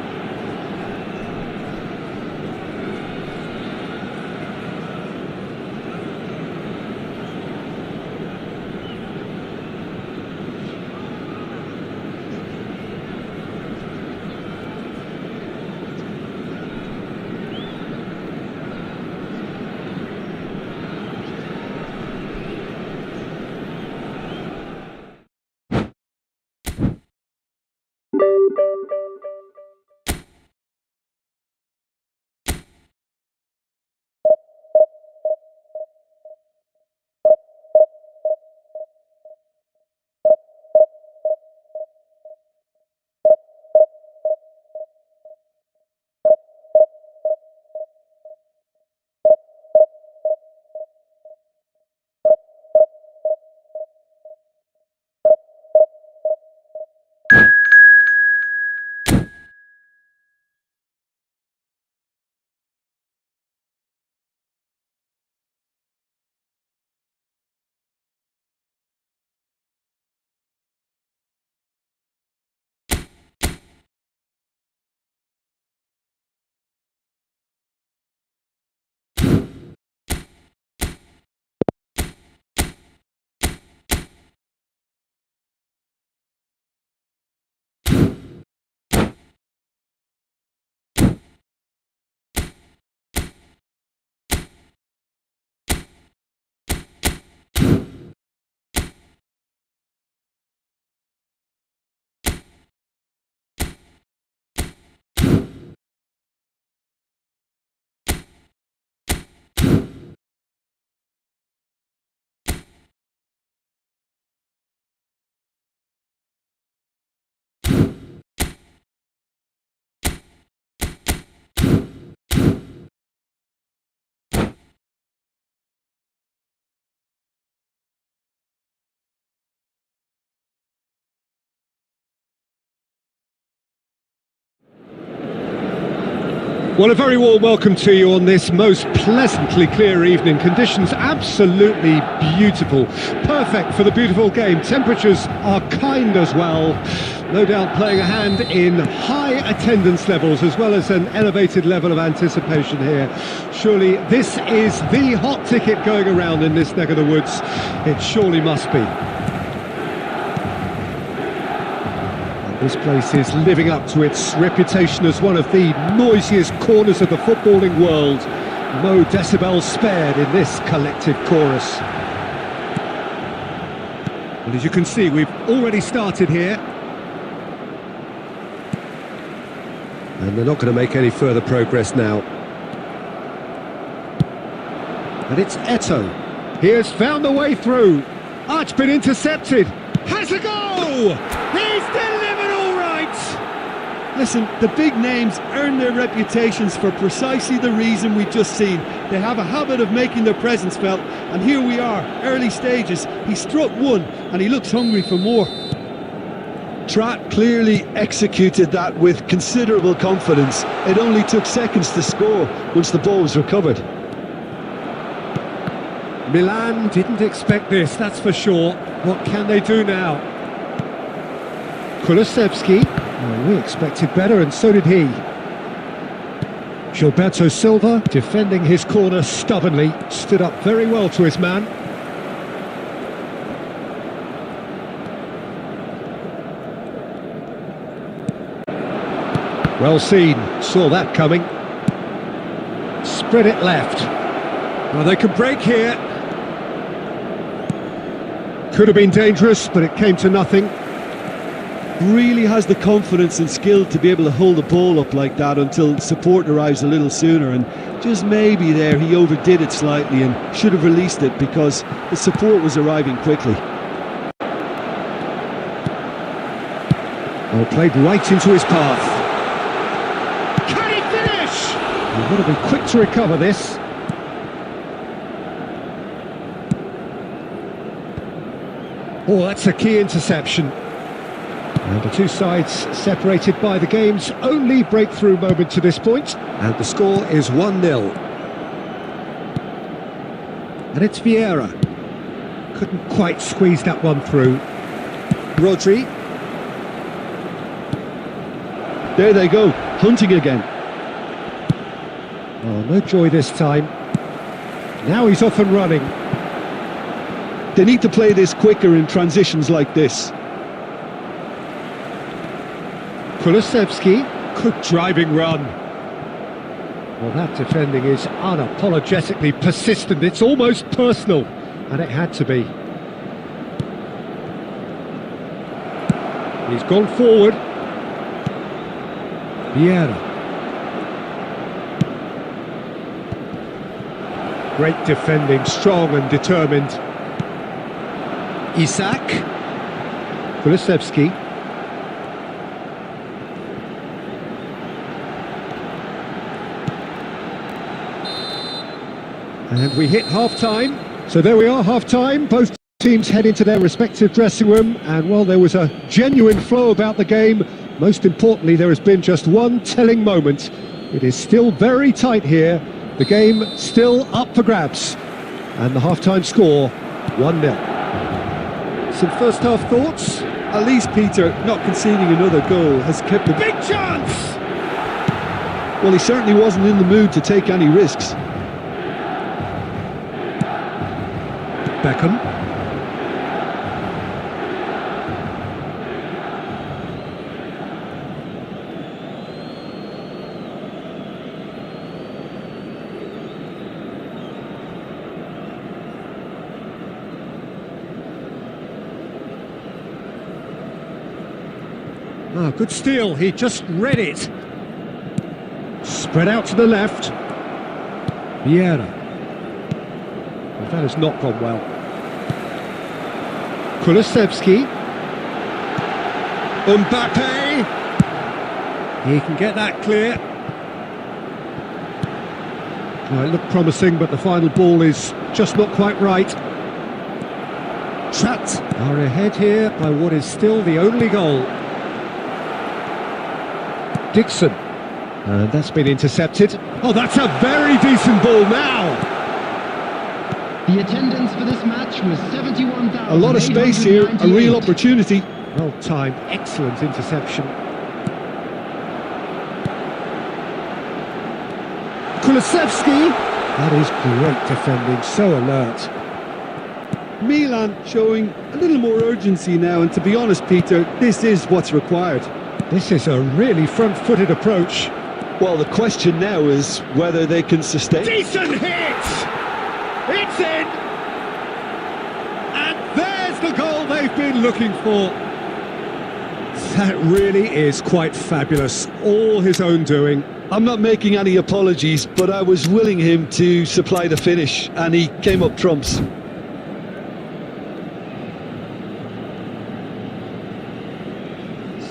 Well, a very warm welcome to you on this most pleasantly clear evening. Conditions absolutely beautiful. Perfect for the beautiful game. Temperatures are kind as well. No doubt playing a hand in high attendance levels as well as an elevated level of anticipation here. Surely this is the hot ticket going around in this neck of the woods. It surely must be. This place is living up to its reputation as one of the noisiest corners of the footballing world. No decibels spared in this collective chorus. Well, as you can see, we've already started here. And they're not going to make any further progress now. And it's Eto'o. He has found the way through. Arch been intercepted. Has a goal! He's delivered all right! Listen, the big names earn their reputations for precisely the reason we've just seen. They have a habit of making their presence felt, and here we are, early stages. He struck one, and he looks hungry for more. Trapp clearly executed that with considerable confidence. It only took seconds to score once the ball was recovered. Milan didn't expect this, that's for sure. What can they do now? Kulusevski. Well, we expected better, and so did he. Gilberto Silva, defending his corner stubbornly, stood up very well to his man. Well seen, saw that coming. Spread it left. Well, they could break here. Could have been dangerous, but it came to nothing. Really has the confidence and skill to be able to hold the ball up like that until support arrives a little sooner, and just maybe there he overdid it slightly and should have released it because the support was arriving quickly. Well, played right into his path. Can he finish? You've got to be quick to recover this. Oh, that's a key interception. And the two sides separated by the game's only breakthrough moment to this point. And the score is 1-0. And it's Vieira. Couldn't quite squeeze that one through. Rodri. There they go, hunting again. Oh, no joy this time. Now he's off and running. They need to play this quicker in transitions like this. Kulusevski, good driving run. Well, that defending is unapologetically persistent. It's almost personal, and it had to be. He's gone forward. Vieira. Great defending, strong and determined. Isak. Kulusevski. And we hit half-time. So there we are, half-time. Both teams head into their respective dressing room. And while there was a genuine flow about the game, most importantly, there has been just one telling moment. It is still very tight here. The game still up for grabs. And the half-time score, 1-0. Some first-half thoughts? At least Peter, not conceding another goal, has kept the Big chance! Well, he certainly wasn't in the mood to take any risks. Beckham. Ah, good steal, he just read it. Spread out to the left. Vieira. Well, that has not gone well. Kulusevski. Mbappe. He can get that clear. Well, it looked promising, but the final ball is just not quite right. Trapped are ahead here by what is still the only goal. Dixon. And that's been intercepted. Oh, that's a very decent ball now. The attendance for this match was 71,000. A lot of space here, a real opportunity. Well timed, excellent interception. Kulusevski. That is great defending, so alert. Milan showing a little more urgency now, and to be honest, Peter, this is what's required. This is a really front-footed approach. Well, the question now is whether they can sustain. Decent hit! It's in! And there's the goal they've been looking for. That really is quite fabulous. All his own doing. I'm not making any apologies, but I was willing him to supply the finish, and he came up trumps.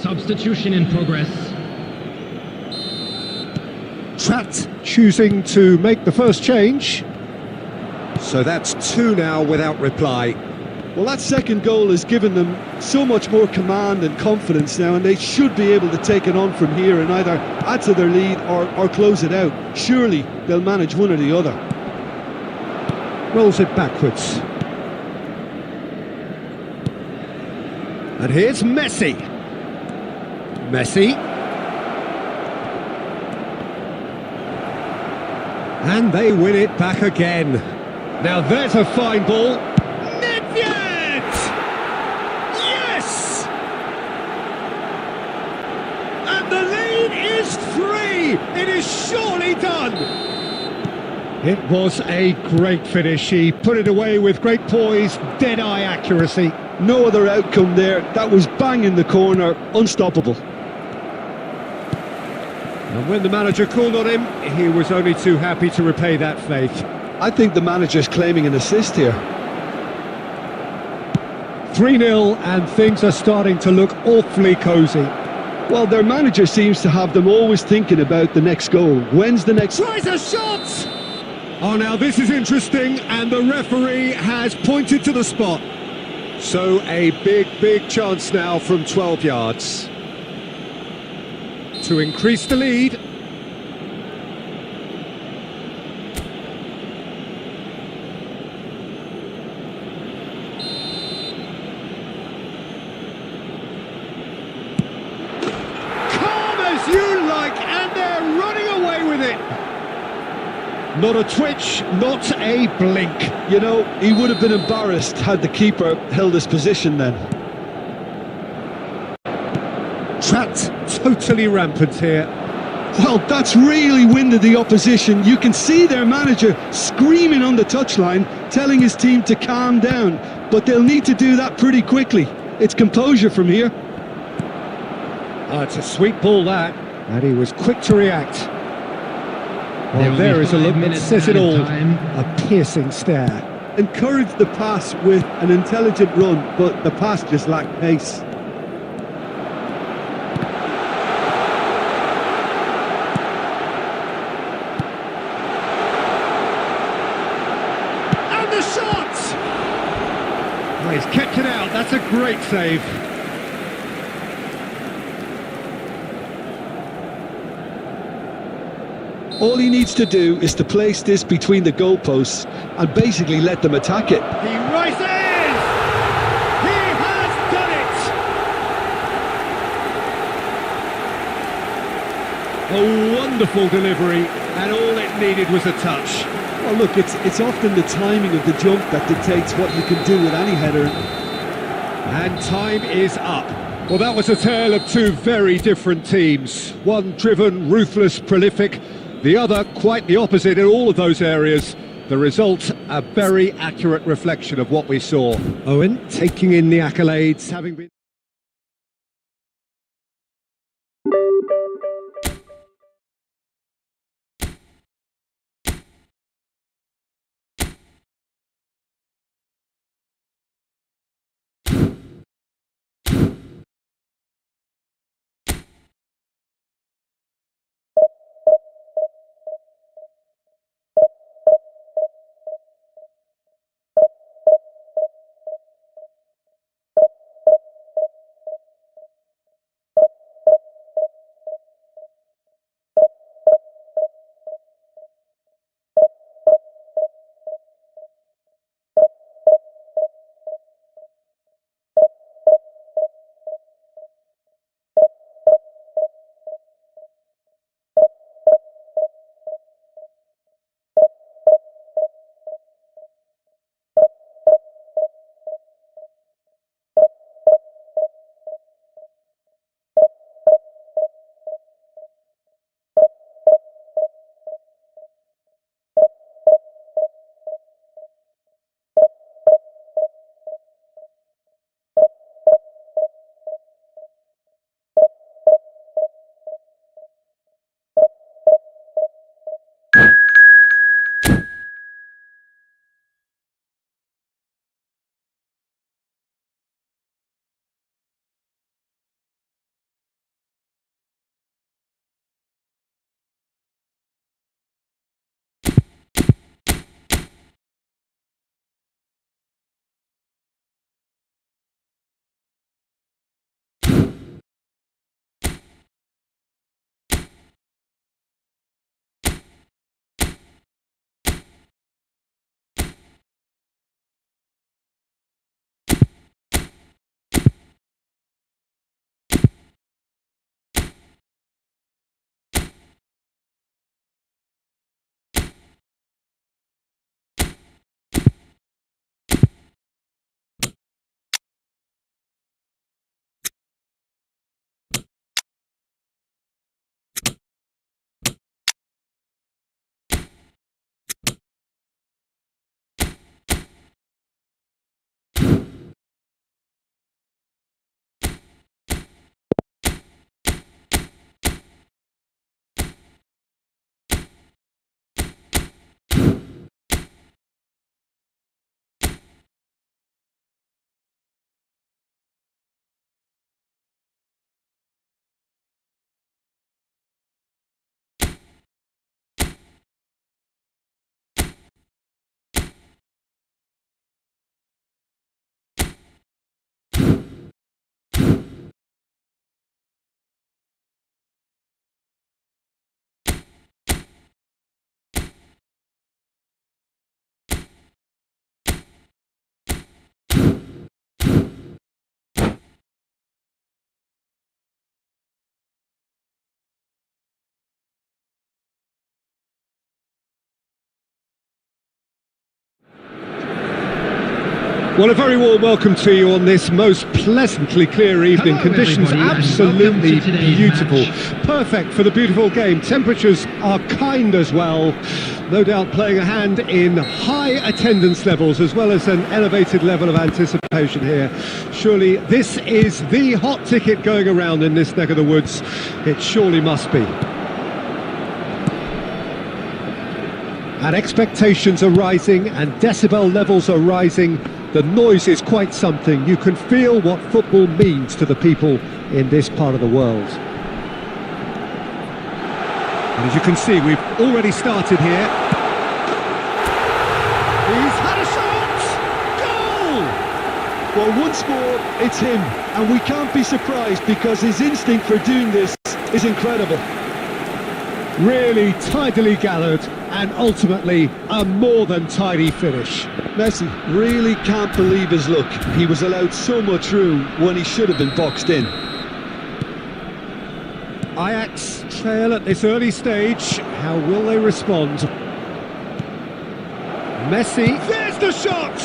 Substitution in progress. Trapped, choosing to make the first change. So that's two now without reply. Well, that second goal has given them so much more command and confidence now, and they should be able to take it on from here and either add to their lead or close it out. Surely they'll manage one or the other. Rolls it backwards. And here's Messi. Messi. And they win it back again. Now there's a fine ball. Nedved! Yes! And the lead is 3! It is surely done! It was a great finish. He put it away with great poise, dead-eye accuracy. No other outcome there. That was bang in the corner, unstoppable. And when the manager called on him, he was only too happy to repay that faith. I think the manager's claiming an assist here. 3-0 and things are starting to look awfully cosy. Well, their manager seems to have them always thinking about the next goal. When's the next... Tries a shot! Oh, now this is interesting, and the referee has pointed to the spot. So a big chance now from 12 yards. To increase the lead. Calm as you like, and they're running away with it. Not a twitch, not a blink. You know, he would have been embarrassed had the keeper held his position then. Trapped, totally rampant here. Well, that's really winded the opposition. You can see their manager screaming on the touchline, telling his team to calm down. But they'll need to do that pretty quickly. It's composure from here. It's a sweet ball, that. And he was quick to react. Well, there is a look that says it all. A piercing stare. Encouraged the pass with an intelligent run, but the pass just lacked pace. Oh, he's kept it out. That's a great save. All he needs to do is to place this between the goalposts and basically let them attack it. He rises! He has done it! A wonderful delivery, and all it needed was a touch. Well, look, it's often the timing of the jump that dictates what you can do with any header. And time is up. Well, that was a tale of two very different teams. One driven, ruthless, prolific. The other quite the opposite in all of those areas. The result, a very accurate reflection of what we saw. Owen taking in the accolades, having been... Well, a very warm welcome to you on this most pleasantly clear evening. Hello, Conditions everybody, and absolutely welcome to today's beautiful. match. Perfect for the beautiful game. Temperatures are kind as well. No doubt playing a hand in high attendance levels as well as an elevated level of anticipation here. Surely this is the hot ticket going around in this neck of the woods. It surely must be. And expectations are rising and decibel levels are rising. The noise is quite something. You can feel what football means to the people in this part of the world. And as you can see, we've already started here. He's had a shot! Goal! Well, once more, it's him, and we can't be surprised because his instinct for doing this is incredible. Really tidily gathered and ultimately a more than tidy finish. Messi really can't believe his luck. He was allowed so much room when he should have been boxed in. Ajax trail at this early stage. How will they respond? Messi, there's the shot!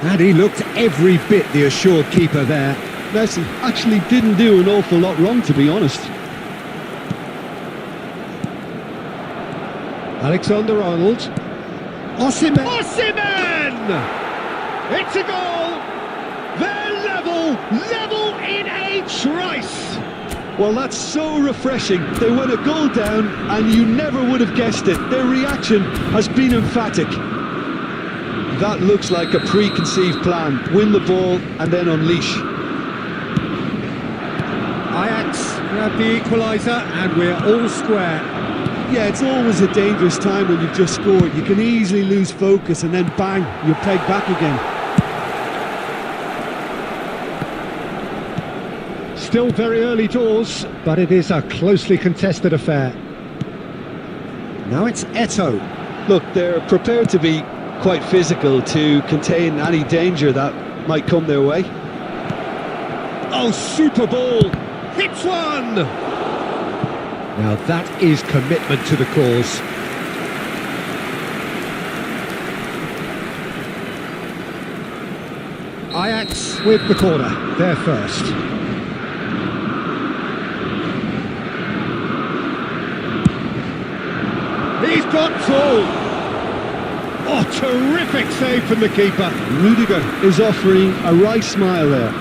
And he looked every bit the assured keeper there. Messi actually didn't do an awful lot wrong, to be honest. Alexander-Arnold. Osimhen! Osimhen! It's a goal! They're level in a trice! Well, that's so refreshing. They went a goal down and you never would have guessed it. Their reaction has been emphatic. That looks like a preconceived plan. Win the ball and then unleash. Ajax grab the equaliser and we're all square. Yeah, it's always a dangerous time when you've just scored. You can easily lose focus and then bang, you're pegged back again. Still very early doors, but it is a closely contested affair. Now it's Eto'o. Look, they're prepared to be quite physical to contain any danger that might come their way. Oh, super ball! Hits one! Now that is commitment to the cause. Ajax with the corner, they're first. He's got full! Oh, terrific save from the keeper. Rudiger is offering a right smile there.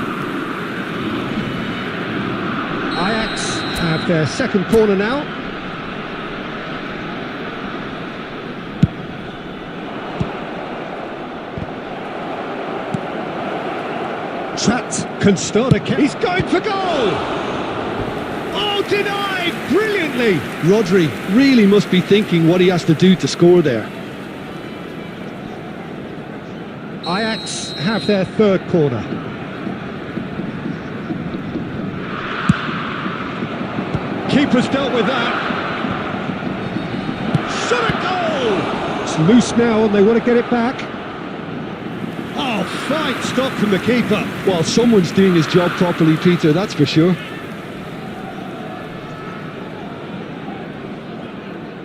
Ajax have their second corner now. Trapped, can start a he's going for goal! Oh, denied brilliantly! Rodri really must be thinking what he has to do to score there. Ajax have their third corner. Keeper's dealt with that. Shot a goal! It's loose now and they want to get it back. Oh, fine stop from the keeper. Well, someone's doing his job properly, Peter, that's for sure.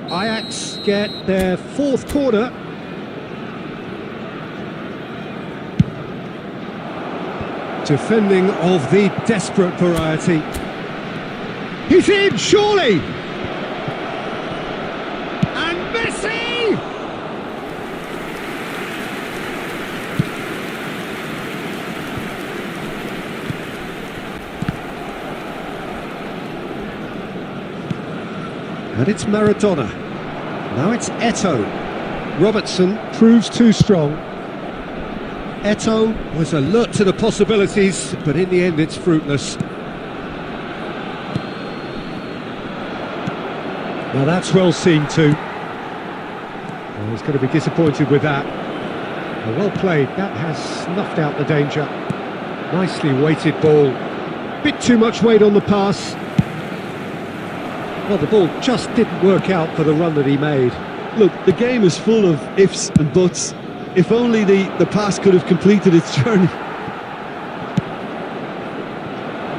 Ajax get their fourth corner. Defending of the desperate variety. He's in, surely! And Messi! And it's Maradona. Now it's Eto'o. Robertson proves too strong. Eto'o was alert to the possibilities, but in the end it's fruitless. Now that's well seen too. Oh, he's going to be disappointed with that. Oh, well played, that has snuffed out the danger. Nicely weighted ball. Bit too much weight on the pass. Well, the ball just didn't work out for the run that he made. Look, the game is full of ifs and buts. If only the pass could have completed its journey.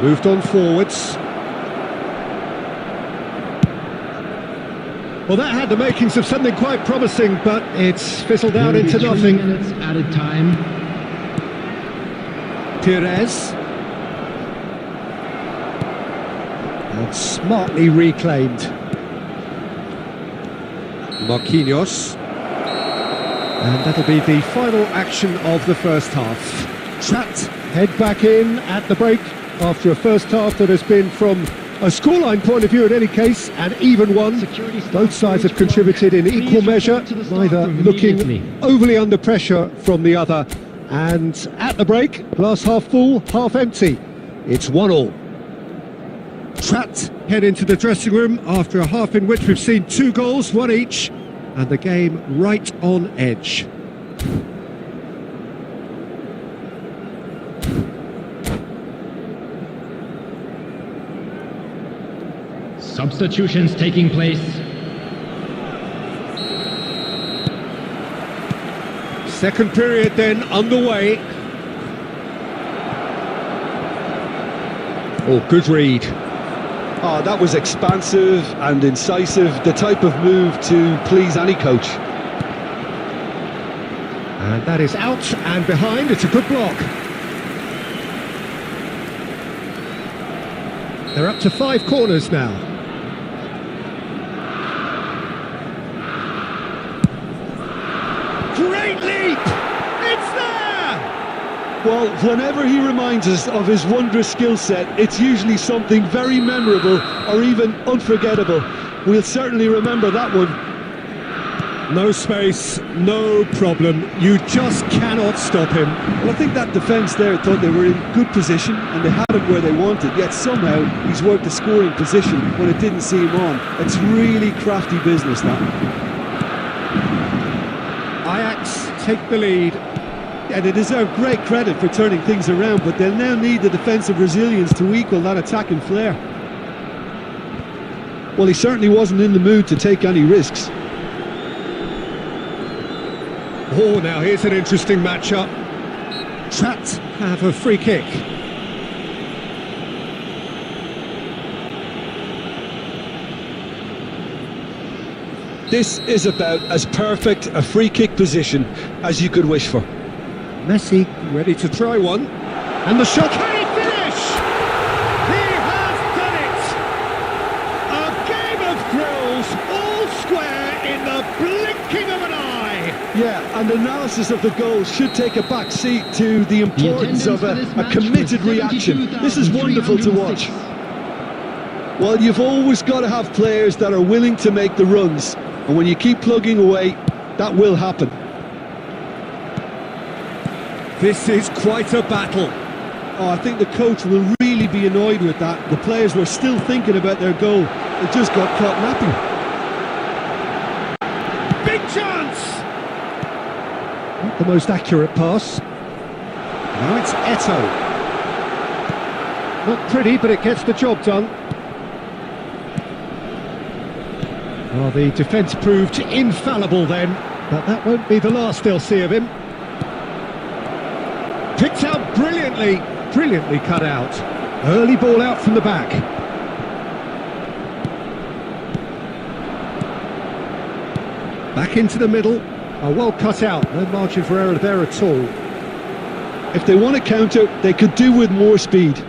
Moved on forwards. Well, that had the makings of something quite promising, but it's fizzled out into 33 nothing. minutes added time. Pires. And smartly reclaimed. Marquinhos. And that'll be the final action of the first half. Trapped, head back in at the break after a first half that has been, from a scoreline point of view in any case, an even one. Both sides have contributed in equal measure, neither looking overly under pressure from the other. And at the break, glass half full, half empty. It's 1-1. Trapped, head into the dressing room after a half in which we've seen 2 goals, 1 each, and the game right on edge. Substitutions taking place. Second period then underway. Oh, good read. Oh, that was expansive and incisive, the type of move to please any coach. And that is out and behind. It's a good block. They're up to 5 corners now. Great leap! It's there! Well, whenever he reminds us of his wondrous skill set, it's usually something very memorable or even unforgettable. We'll certainly remember that one. No space, no problem. You just cannot stop him. Well, I think that defence there thought they were in good position and they had him where they wanted, yet somehow he's worked the scoring position when it didn't see him on. It's really crafty business, that. Ajax take the lead. Yeah, they deserve great credit for turning things around, but they'll now need the defensive resilience to equal that attacking flair. Well, he certainly wasn't in the mood to take any risks. Oh, now here's an interesting matchup. Trapped have a free kick. This is about as perfect a free kick position as you could wish for. Messi ready to try one. And the shot. Can he finish? He has done it! A game of thrills, all square in the blinking of an eye. Yeah, and analysis of the goal should take a back seat to the importance of a committed reaction. This is wonderful to watch. Well, you've always got to have players that are willing to make the runs, and when you keep plugging away, that will happen. This is quite a battle. Oh, I think the coach will really be annoyed with that. The players were still thinking about their goal. They just got caught napping. Big chance! Not the most accurate pass. Now it's Eto'o. Not pretty, but it gets the job done. Well, the defence proved infallible then, but that won't be the last they'll see of him. Picked out brilliantly, brilliantly cut out. Early ball out from the back. Back into the middle. Oh, well cut out, no margin for error there at all. If they want to counter, they could do with more speed.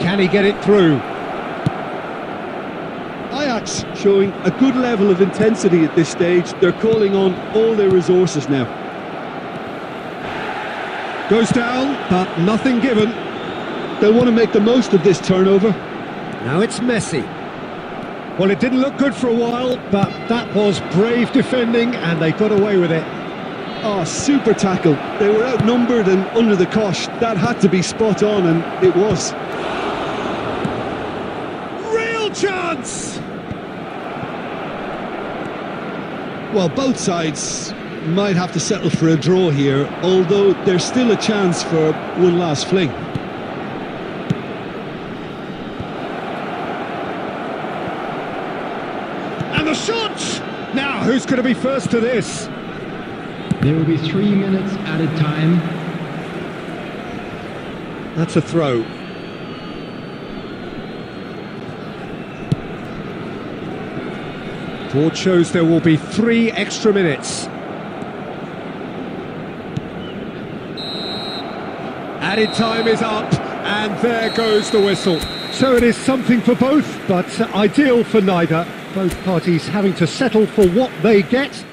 Can he get it through? Ajax showing a good level of intensity at this stage. They're calling on all their resources now. Goes down, but nothing given. They'll want to make the most of this turnover. Now it's Messi. Well, it didn't look good for a while, but that was brave defending and they got away with it. Oh, super tackle. They were outnumbered and under the cosh. That had to be spot on, and it was. Real chance! Well, both sides might have to settle for a draw here, although there's still a chance for one last fling. And the shot! Now, who's going to be first to this? There will be 3 minutes added time. That's a throw. Board shows there will be 3 extra minutes. Added time is up, and there goes the whistle. So it is something for both, but ideal for neither. Both parties having to settle for what they get.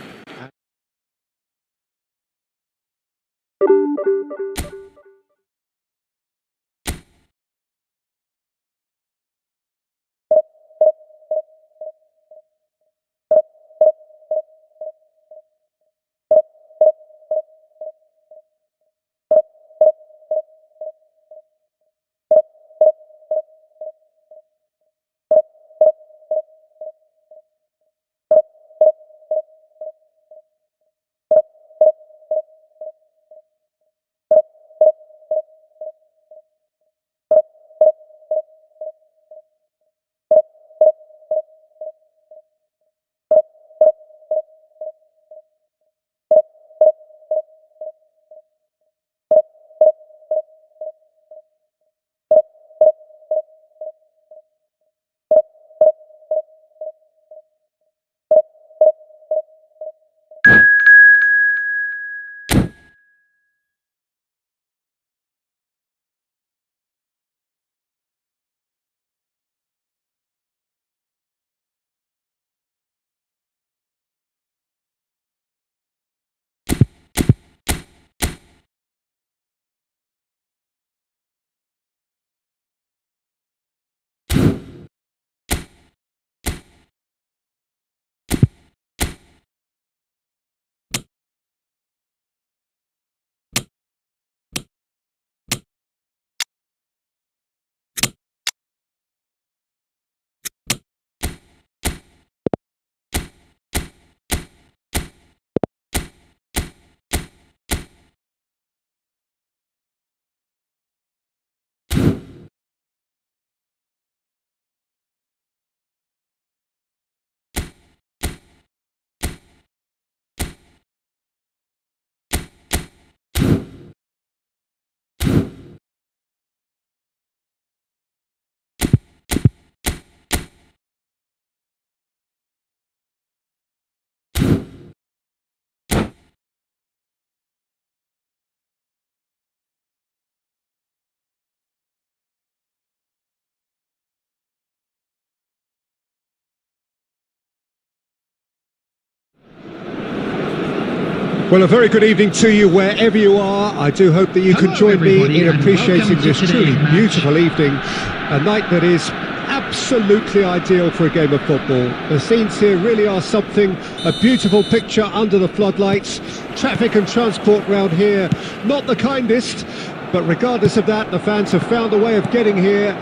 Well, a very good evening to you wherever you are. I do hope that you can join me in appreciating this truly beautiful evening. A night that is absolutely ideal for a game of football. The scenes here really are something. A beautiful picture under the floodlights. Traffic and transport round here, not the kindest. But regardless of that, the fans have found a way of getting here.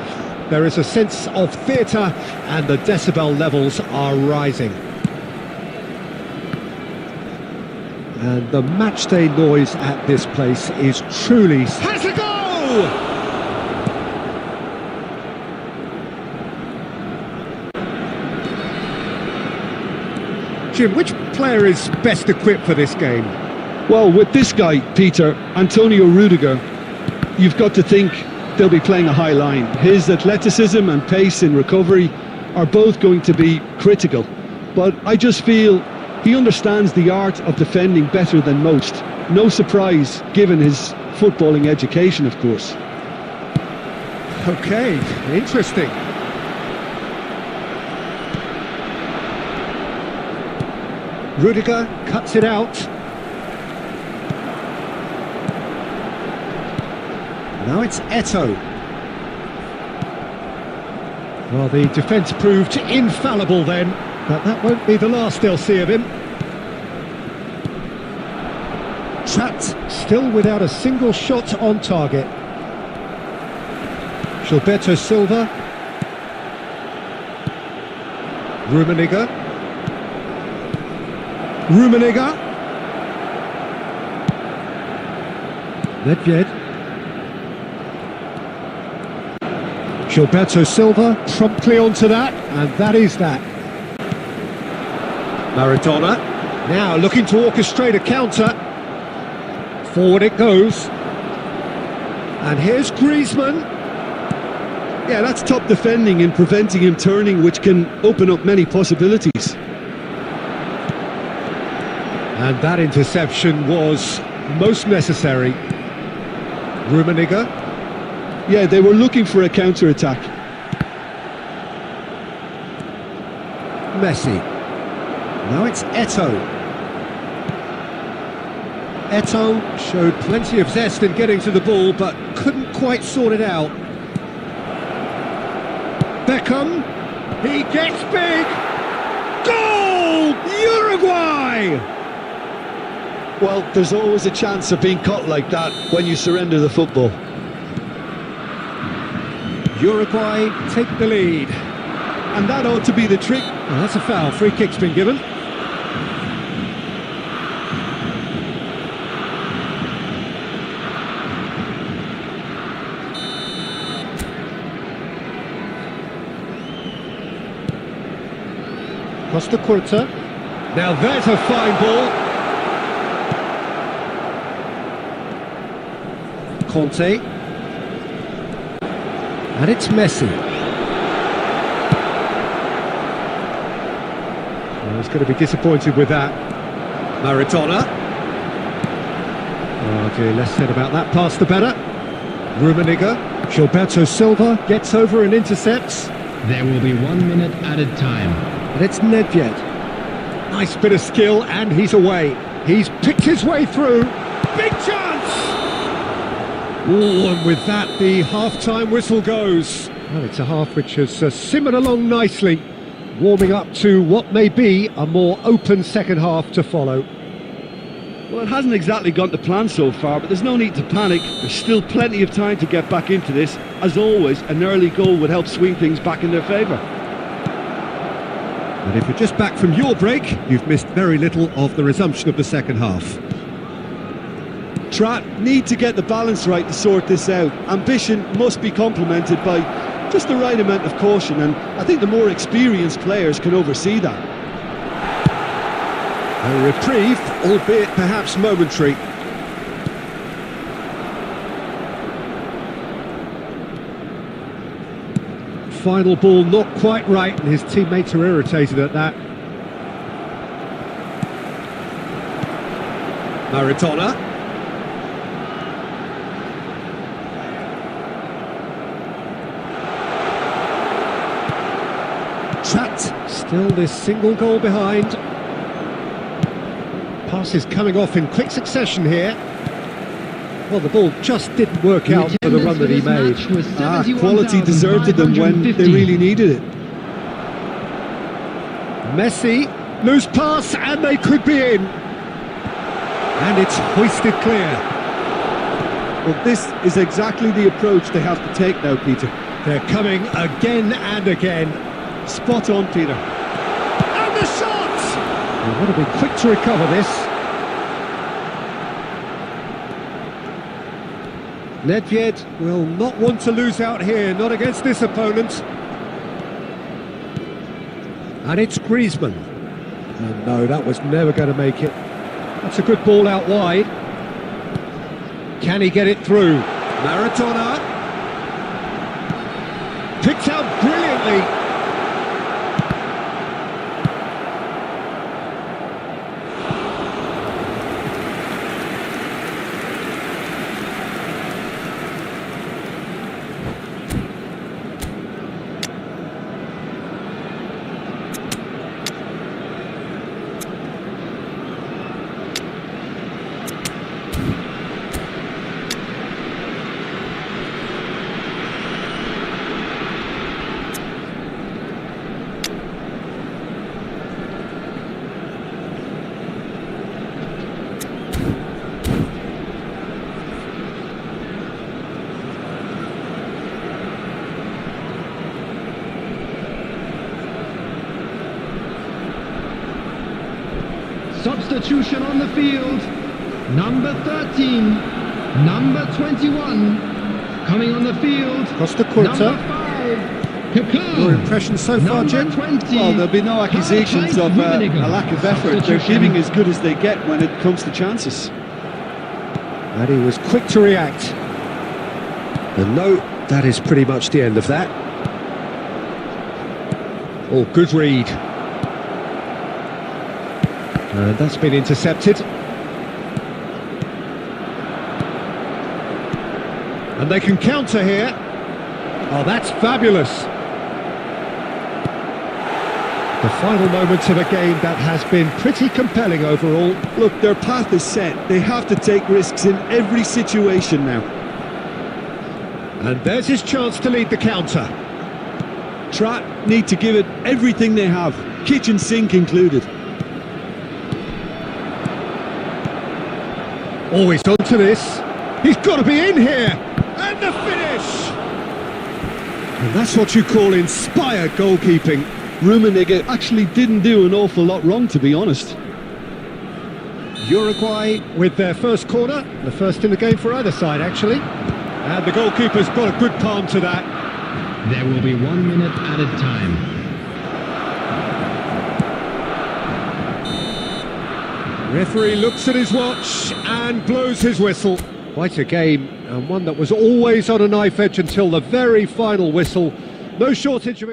There is a sense of theatre and the decibel levels are rising. And the matchday noise at this place is truly... Has a goal! Jim, which player is best equipped for this game? Well, with this guy, Peter, Antonio Rudiger, you've got to think they'll be playing a high line. His athleticism and pace in recovery are both going to be critical. But I just feel he understands the art of defending better than most. No surprise, given his footballing education, of course. Okay, interesting. Rudiger cuts it out. Now it's Eto'o. Well, the defence proved infallible then, but that won't be the last they'll see of him. Trapped, still without a single shot on target. Gilberto Silva. Rummenigge. Nedved. Gilberto Silva promptly onto that, and that is that. Maradona, now looking to orchestrate a counter. Forward it goes. And here's Griezmann. Yeah, that's top defending and preventing him turning, which can open up many possibilities. And that interception was most necessary. Rummenigge. Yeah, they were looking for a counter-attack. Messi. Now it's Eto'o. Eto'o showed plenty of zest in getting to the ball, but couldn't quite sort it out. Beckham. He gets big. Goal! Uruguay! Well, there's always a chance of being caught like that when you surrender the football. Uruguay take the lead. And that ought to be the trick. Well, that's a foul. Free kick's been given. Costa Curta. Now there's a fine ball. Conte. And it's Messi. Well, he's going to be disappointed with that. Maradona. Oh dear, less said about that pass the better. Rummenigge. Gilberto Silva gets over and intercepts. There will be 1 minute added time. And it's Nedved. Nice bit of skill, and he's away. He's picked his way through. Big chance! Oh, and with that, the half-time whistle goes. Well, it's a half which has simmered along nicely, warming up to what may be a more open second half to follow. Well, it hasn't exactly gone to plan so far, but there's no need to panic. There's still plenty of time to get back into this. As always, an early goal would help swing things back in their favour. And if you're just back from your break, you've missed very little of the resumption of the second half. Trat need to get the balance right to sort this out. Ambition must be complemented by just the right amount of caution, and I think the more experienced players can oversee that. A reprieve, albeit perhaps momentary. Final ball not quite right, and his teammates are irritated at that. Maradona. Trapped, still this single goal behind. Passes coming off in quick succession here. Well, the ball just didn't work out for the run that he made. Quality deserted them when they really needed it. Messi, loose pass, and they could be in. And it's hoisted clear. Well, this is exactly the approach they have to take now, Peter. They're coming again and again. Spot on, Peter. And the shot! They want to be quick to recover this. Nedved will not want to lose out here, not against this opponent. And it's Griezmann. And no, that was never going to make it. That's a good ball out wide. Can he get it through? Maradona. Picked out brilliantly. Substitution on the field. Number 13, number 21, coming on the field. Costa Curta. Number 5, Your impression so far, Jim? 20, Well, there'll be no accusations of a lack of effort. They're giving as good as they get when it comes to chances. And he was quick to react. And no, that is pretty much the end of that. Oh, good read. And that's been intercepted. And they can counter here. Oh, that's fabulous. The final moments of a game that has been pretty compelling overall. Look, their path is set. They have to take risks in every situation now. And there's his chance to lead the counter. Trat need to give it everything they have, kitchen sink included. Always onto this. He's got to be in here. And the finish! And that's what you call inspired goalkeeping. Rummenigge actually didn't do an awful lot wrong, to be honest. Uruguay with their first corner, the first in the game for either side actually. And the goalkeeper's got a good palm to that. There will be 1 minute added time. Referee looks at his watch and blows his whistle. Quite a game, and one that was always on a knife edge until the very final whistle. No shortage of...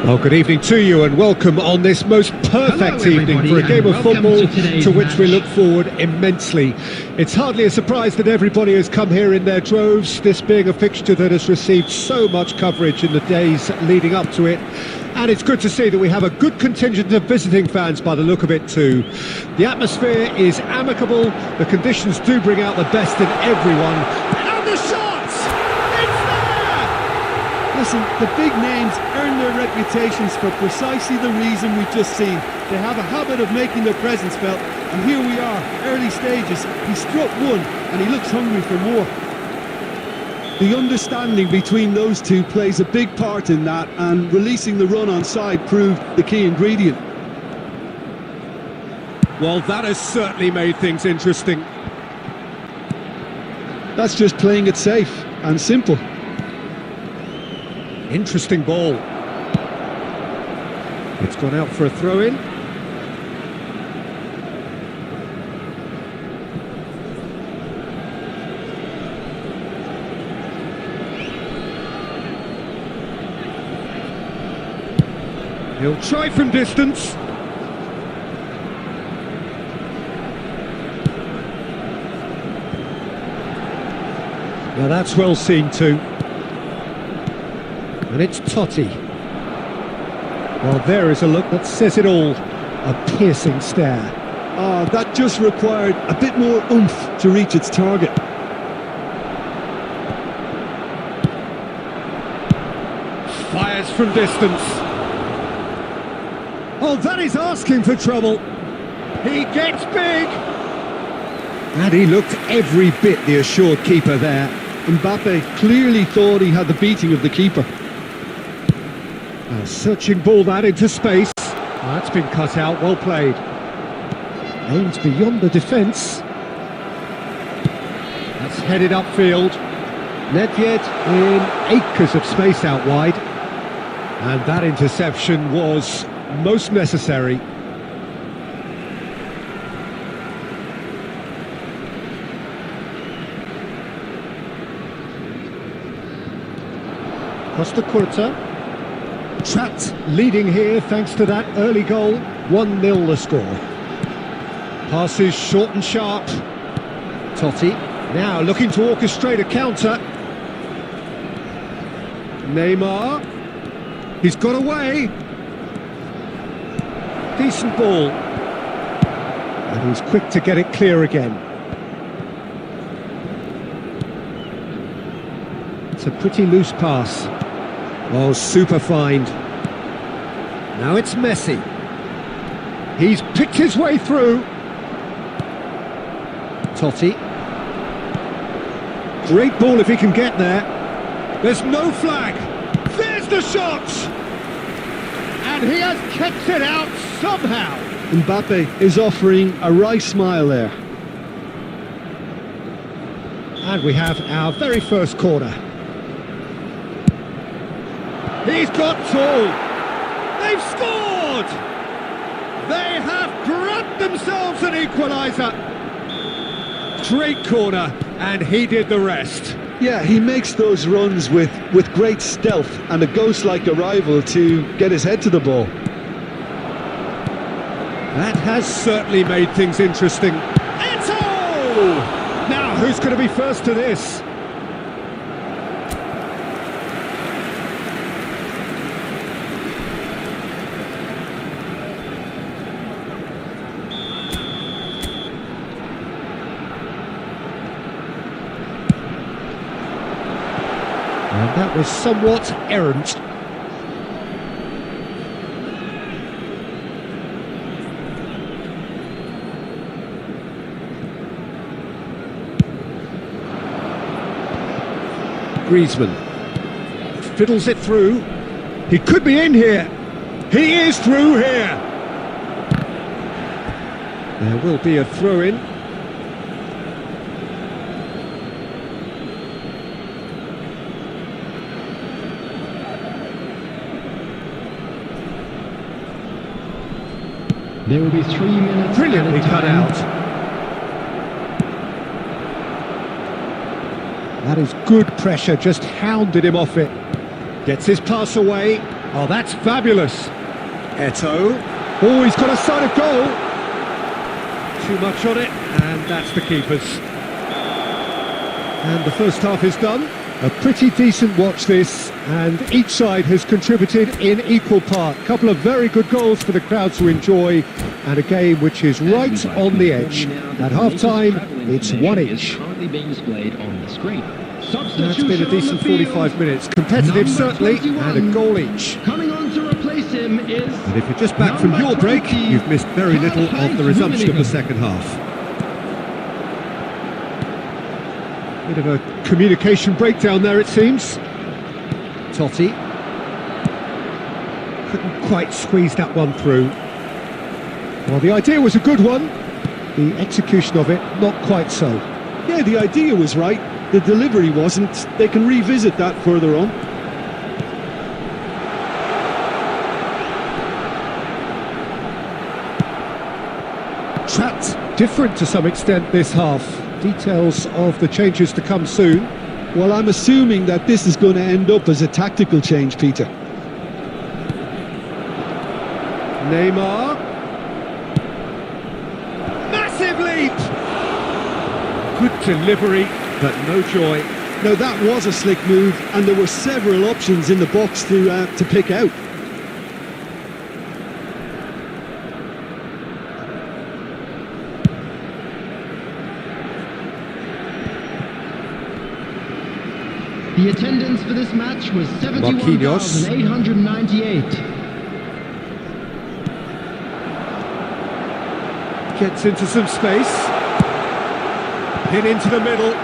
Well, good evening to you and welcome on this most perfect evening for a game of football to which we look forward immensely. It's hardly a surprise that everybody has come here in their droves, this being a fixture that has received so much coverage in the days leading up to it. And it's good to see that we have a good contingent of visiting fans by the look of it too. The atmosphere is amicable, the conditions do bring out the best in everyone. And the shots! It's there! Listen, the big names earn their reputations for precisely the reason we've just seen. They have a habit of making their presence felt, and here we are, early stages. He struck one, and he looks hungry for more. The understanding between those two plays a big part in that, and releasing the run on side proved the key ingredient. Well, that has certainly made things interesting. That's just playing it safe and simple. Interesting ball. It's gone out for a throw-in. He'll try from distance. Now that's well seen too. And it's Totti. Well, there is a look that says it all. A piercing stare. Ah, that just required a bit more oomph to reach its target. Fires from distance. Oh, that is asking for trouble. He gets big. And he looked every bit the assured keeper there. Mbappe clearly thought he had the beating of the keeper. A searching ball that into space. That's been cut out, well played. Aims beyond the defence. That's headed upfield. Nedved in acres of space out wide. And that interception was most necessary. Costa Curta. Trapped leading here thanks to that early goal. 1-0 the score. Passes short and sharp. Totti now looking to orchestrate a counter. Neymar. He's got away. Decent ball. And he's quick to get it clear again. It's a pretty loose pass. Oh, super find. Now it's Messi. He's picked his way through. Totti. Great ball if he can get there. There's no flag. There's the shot! And he has kept it out somehow. Mbappe is offering a wry smile there. And we have our very first corner. He's got two. They've scored! They have grabbed themselves an equaliser. Great corner, and he did the rest. Yeah, he makes those runs with great stealth and a ghost-like arrival to get his head to the ball. That has certainly made things interesting. Eto'o! Now, who's going to be first to this? And that was somewhat errant. Griezmann fiddles it through. He could be in here. He is through here. There will be a throw-in. There will be 3 minutes. Brilliantly cut out. That is good pressure, just hounded him off it. Gets his pass away. Oh, that's fabulous. Eto'o. Oh, he's got a sight of goal. Too much on it, and that's the keeper's. And the first half is done. A pretty decent watch this, and each side has contributed in equal part. A couple of very good goals for the crowd to enjoy, and a game which is right on the edge. At half-time, it's one each. That's been a decent 45 minutes. Competitive, certainly, and a goal each. Coming on to replace him is... And if you're just back from your break, you've missed very little of the resumption of the second half. Bit of a communication breakdown there, it seems. Totti. Couldn't quite squeeze that one through. Well, the idea was a good one. The execution of it, not quite so. Yeah, the idea was right. The delivery wasn't. They can revisit that further on. Trapped different to some extent this half. Details of the changes to come soon. Well, I'm assuming that this is going to end up as a tactical change, Peter. Neymar. Massive leap! Good delivery, but no joy. Now that was a slick move, and there were several options in the box to pick out. The attendance for this match was 71,898. Gets into some space. Hit into the middle.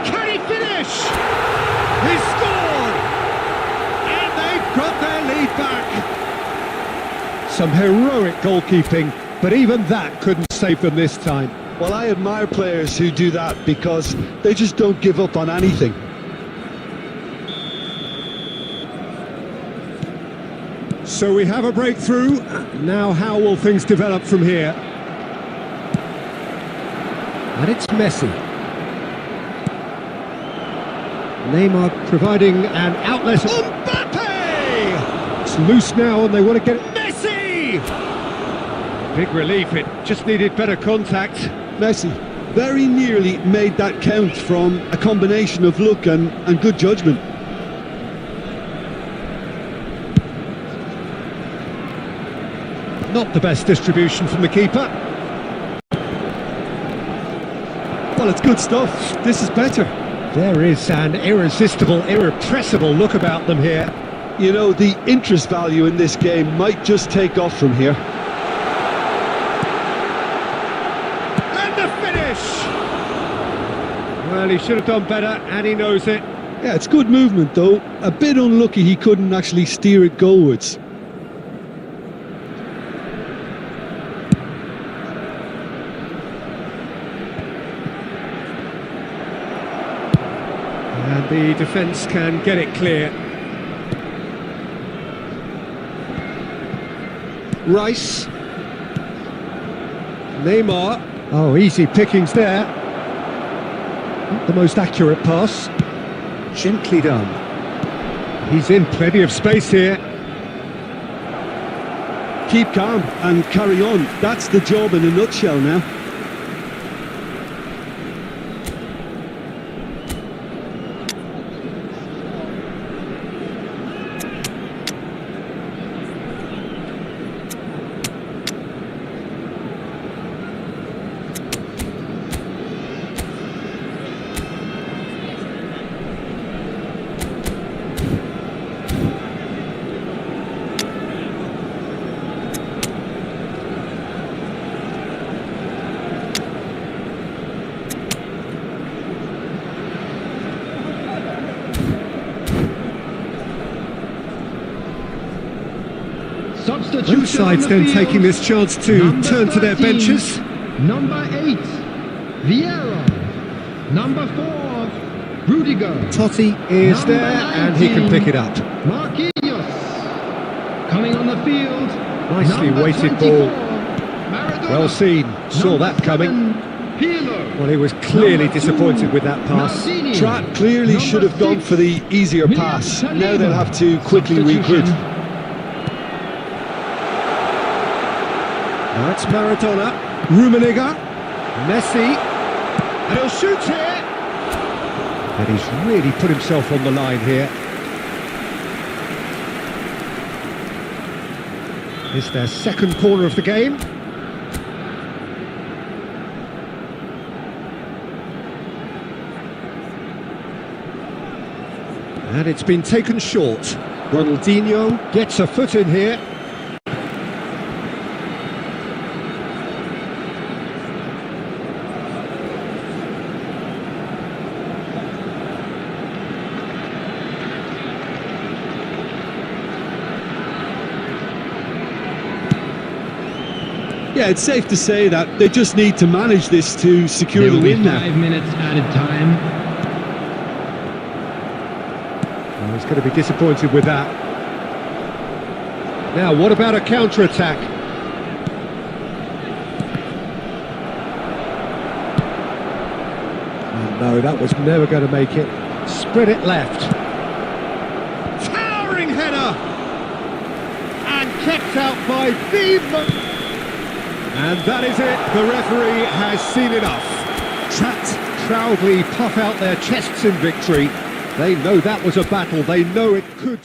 Can he finish? He scored! And they've got their lead back. Some heroic goalkeeping, but even that couldn't save them this time. Well, I admire players who do that because they just don't give up on anything. So we have a breakthrough. Now how will things develop from here? And it's Messi. Neymar providing an outlet. Mbappe! It's loose now and they want to get it. Messi! Big relief, it just needed better contact. Messi very nearly made that count from a combination of luck and good judgment. Not the best distribution from the keeper. Well, it's good stuff. This is better. There is an irresistible, irrepressible look about them here. You know, the interest value in this game might just take off from here. And the finish! Well, he should have done better, and he knows it. Yeah, it's good movement, though. A bit unlucky he couldn't actually steer it goalwards. And the defence can get it clear. Rice. Neymar. Oh, easy pickings there. Not the most accurate pass. Gently done. He's in plenty of space here. Keep calm and carry on. That's the job in a nutshell now. Both sides then taking this chance to turn to their benches. Number 8, Vieira. Number 4, Rudiger. Totti is Number there 19, and he can pick it up. Marquinhos. Coming on the field. Nicely number weighted 24, ball. Maradona. Well seen, saw that coming. Well, he was clearly disappointed with that pass. Trapp clearly should have gone for the easier pass. Now they'll have to quickly regroup. That's Maradona, Rummenigge, Messi, and he'll shoot here. And he's really put himself on the line here. It's their second corner of the game. And it's been taken short. Ronaldinho gets a foot in here. Yeah, it's safe to say that they just need to manage this to secure the win now. 5 minutes added time. Well, he's going to be disappointed with that. Now, what about a counter-attack? Oh, no, that was never going to make it. Spread it left. Towering header! And kept out by the... And that is it, the referee has seen enough. Trapped proudly puff out their chests in victory. They know that was a battle, they know it could...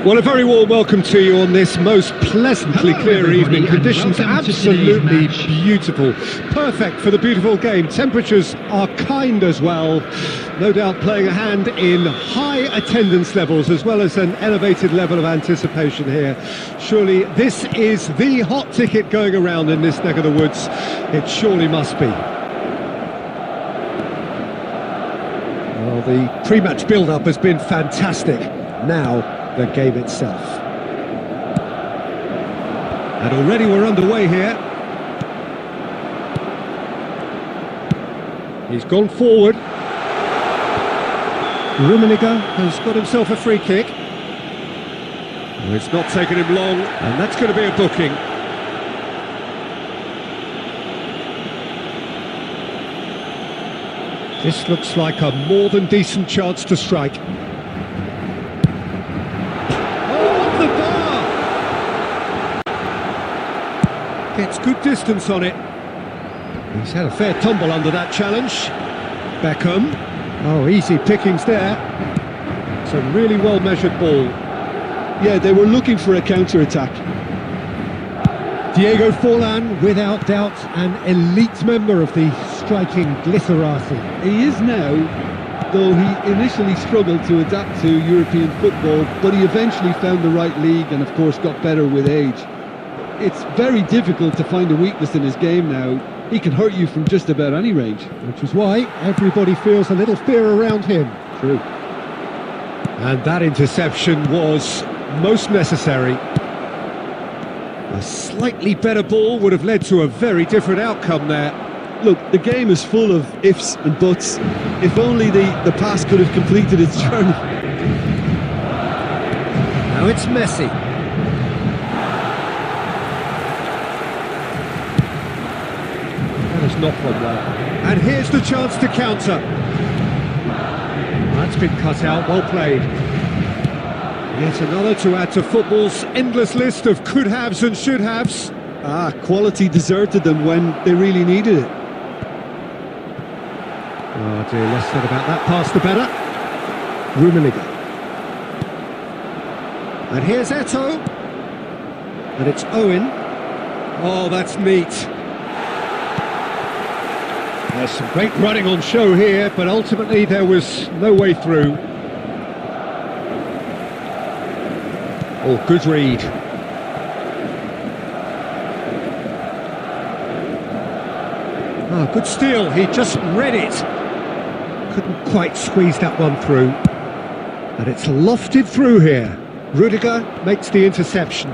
Well, a very warm welcome to you on this most pleasantly clear evening. Conditions absolutely beautiful. Perfect for the beautiful game. Temperatures are kind as well. No doubt playing a hand in high attendance levels as well as an elevated level of anticipation here. Surely this is the hot ticket going around in this neck of the woods. It surely must be. Well, the pre-match build-up has been fantastic. Now, the game itself. And already we're underway here. He's gone forward. Rummenigge has got himself a free kick. Well, it's not taken him long, and that's going to be a booking. This looks like a more than decent chance to strike. Gets good distance on it. He's had a fair tumble under that challenge. Beckham. Oh, easy pickings there. It's a really well-measured ball. Yeah, they were looking for a counter-attack. Diego Forlan, without doubt, an elite member of the striking glitterati. He is now, though he initially struggled to adapt to European football, but he eventually found the right league and, of course, got better with age. It's very difficult to find a weakness in his game now. He can hurt you from just about any range. Which is why everybody feels a little fear around him. True. And that interception was most necessary. A slightly better ball would have led to a very different outcome there. Look, the game is full of ifs and buts. If only the pass could have completed its journey. Now it's Messi. was not from there. And here's the chance to counter. That's been cut out, well played. Yet another to add to football's endless list of could-haves and should-haves. Quality deserted them when they really needed it. Oh dear, less said about that pass the better. Rummenigge. And here's Eto'o. And it's Owen. Oh, that's neat. There's some great running on show here, but ultimately there was no way through. Oh, good read. Oh, good steal. He just read it. Couldn't quite squeeze that one through. And it's lofted through here. Rudiger makes the interception.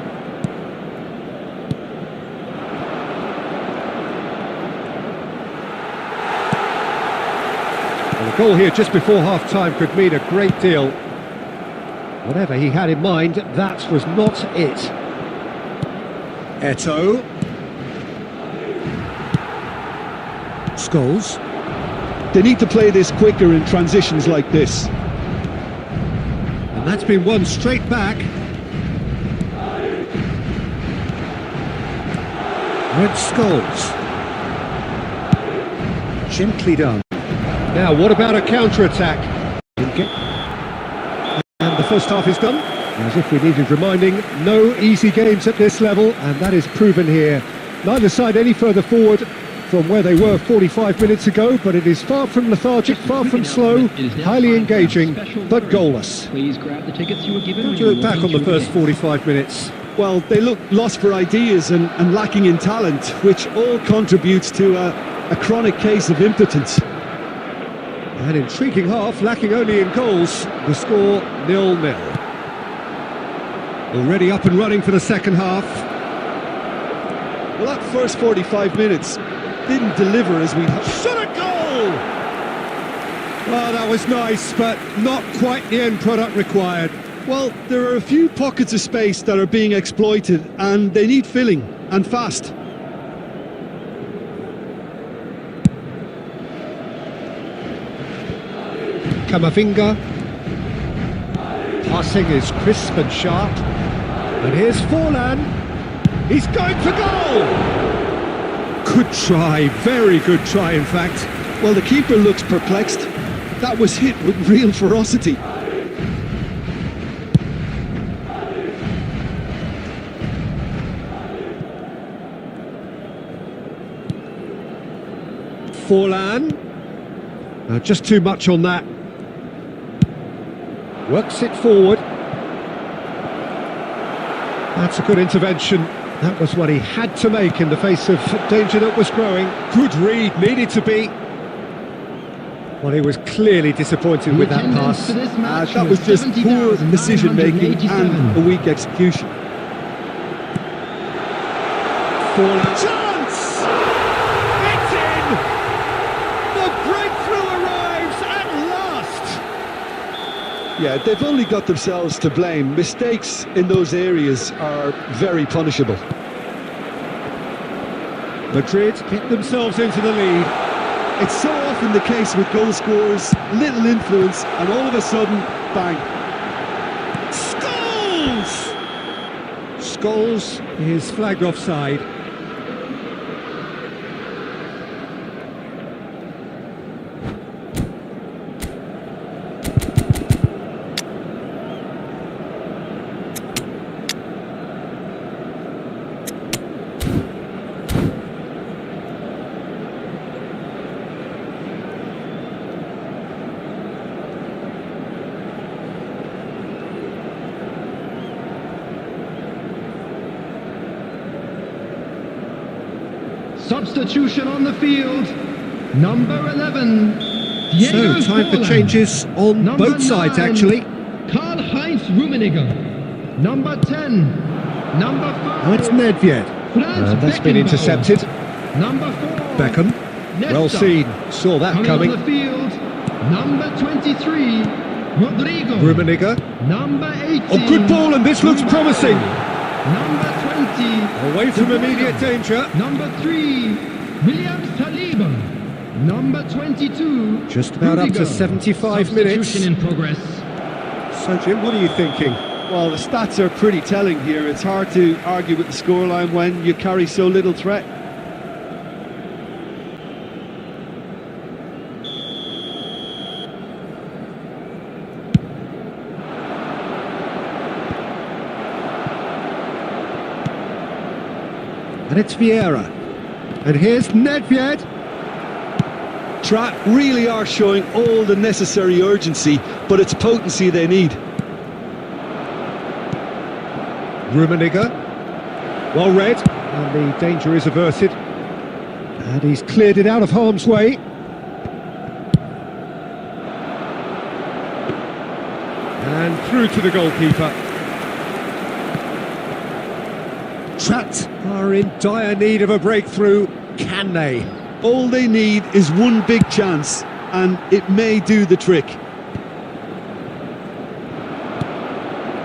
Well, the goal here just before half-time could mean a great deal. Whatever he had in mind, that was not it. Eto'o. Scholes. They need to play this quicker in transitions like this. And that's been won straight back. Red Scholes. Gently done. Now, what about a counter-attack? And the first half is done. As if we needed reminding, no easy games at this level, and that is proven here. Neither side any further forward from where they were 45 minutes ago, but it is far from lethargic, far from slow, highly engaging, but goalless. Please grab the tickets you were given. How do you look back on the first 45 minutes? Well, they look lost for ideas and lacking in talent, which all contributes to a chronic case of impotence. An intriguing half, lacking only in goals. The score 0-0. Already up and running for the second half. Well, that first 45 minutes didn't deliver as we... Shot a goal! Well, that was nice, but not quite the end product required. Well, there are a few pockets of space that are being exploited, and they need filling, and fast. Camavinga. Passing is crisp and sharp. And here's Forlan. He's going for goal! Good try, very good try in fact. Well, the keeper looks perplexed. That was hit with real ferocity. Forlan. Just too much on that. Works it forward. That's a good intervention. That was what he had to make in the face of danger that was growing. Good read, needed to be. Well, he was clearly disappointed with that pass. That was just poor decision-making and a weak execution. Forlan. Chance! It's in! The breakthrough arrives at last! Yeah, they've only got themselves to blame. Mistakes in those areas are very punishable. Madrid get themselves into the lead. It's so often the case with goal scorers, little influence, and all of a sudden, bang. Scholes! Scholes is flagged offside. Substitution on the field, number 11. Diego So, time for Forlan. changes on Number both sides, 9, actually. Karl-Heinz Rummenigge. Number 10, number 5. Oh, it's Nedved. Franz That's been Beckenbauer. intercepted. Number 4, Beckham. Nesta. Well seen. Saw that coming. On the field, number 23, Rodrigo. Rummenigge. Number 18. Oh, good ball, and this looks promising. Number 20. Away from De Bruyne. immediate danger. Number 3, William Saliba. XABI, number 22. Just about up to Rudiger. 75 minutes. Substitution in progress. So, Jim, what are you thinking? Well, the stats are pretty telling here. It's hard to argue with the scoreline when you carry so little threat. And it's Vieira. And here's Nedved. Trap really are showing all the necessary urgency, but it's potency they need. Rummenigge. Well read. And the danger is averted. And he's cleared it out of harm's way. And through to the goalkeeper. Trapped are in dire need of a breakthrough. Can they? All they need is one big chance, and it may do the trick.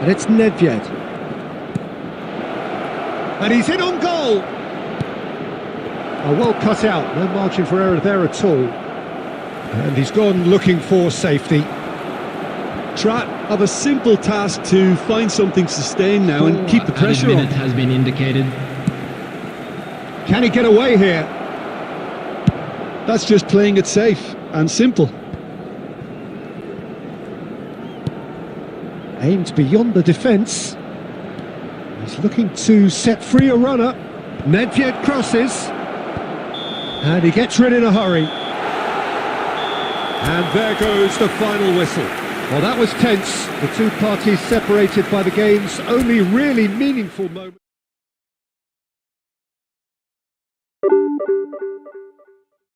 And it's Nedved. And he's in on goal. Oh, well cut out. No margin for error there at all. And he's gone looking for safety. Trap have a simple task to find something sustained now and keep the pressure on. Minute has been indicated. Can he get away here? That's just playing it safe and simple. Aimed beyond the defence. He's looking to set free a runner. Nedved crosses. And he gets rid in a hurry. And there goes the final whistle. Well, that was tense. The two parties separated by the game's only really meaningful moment.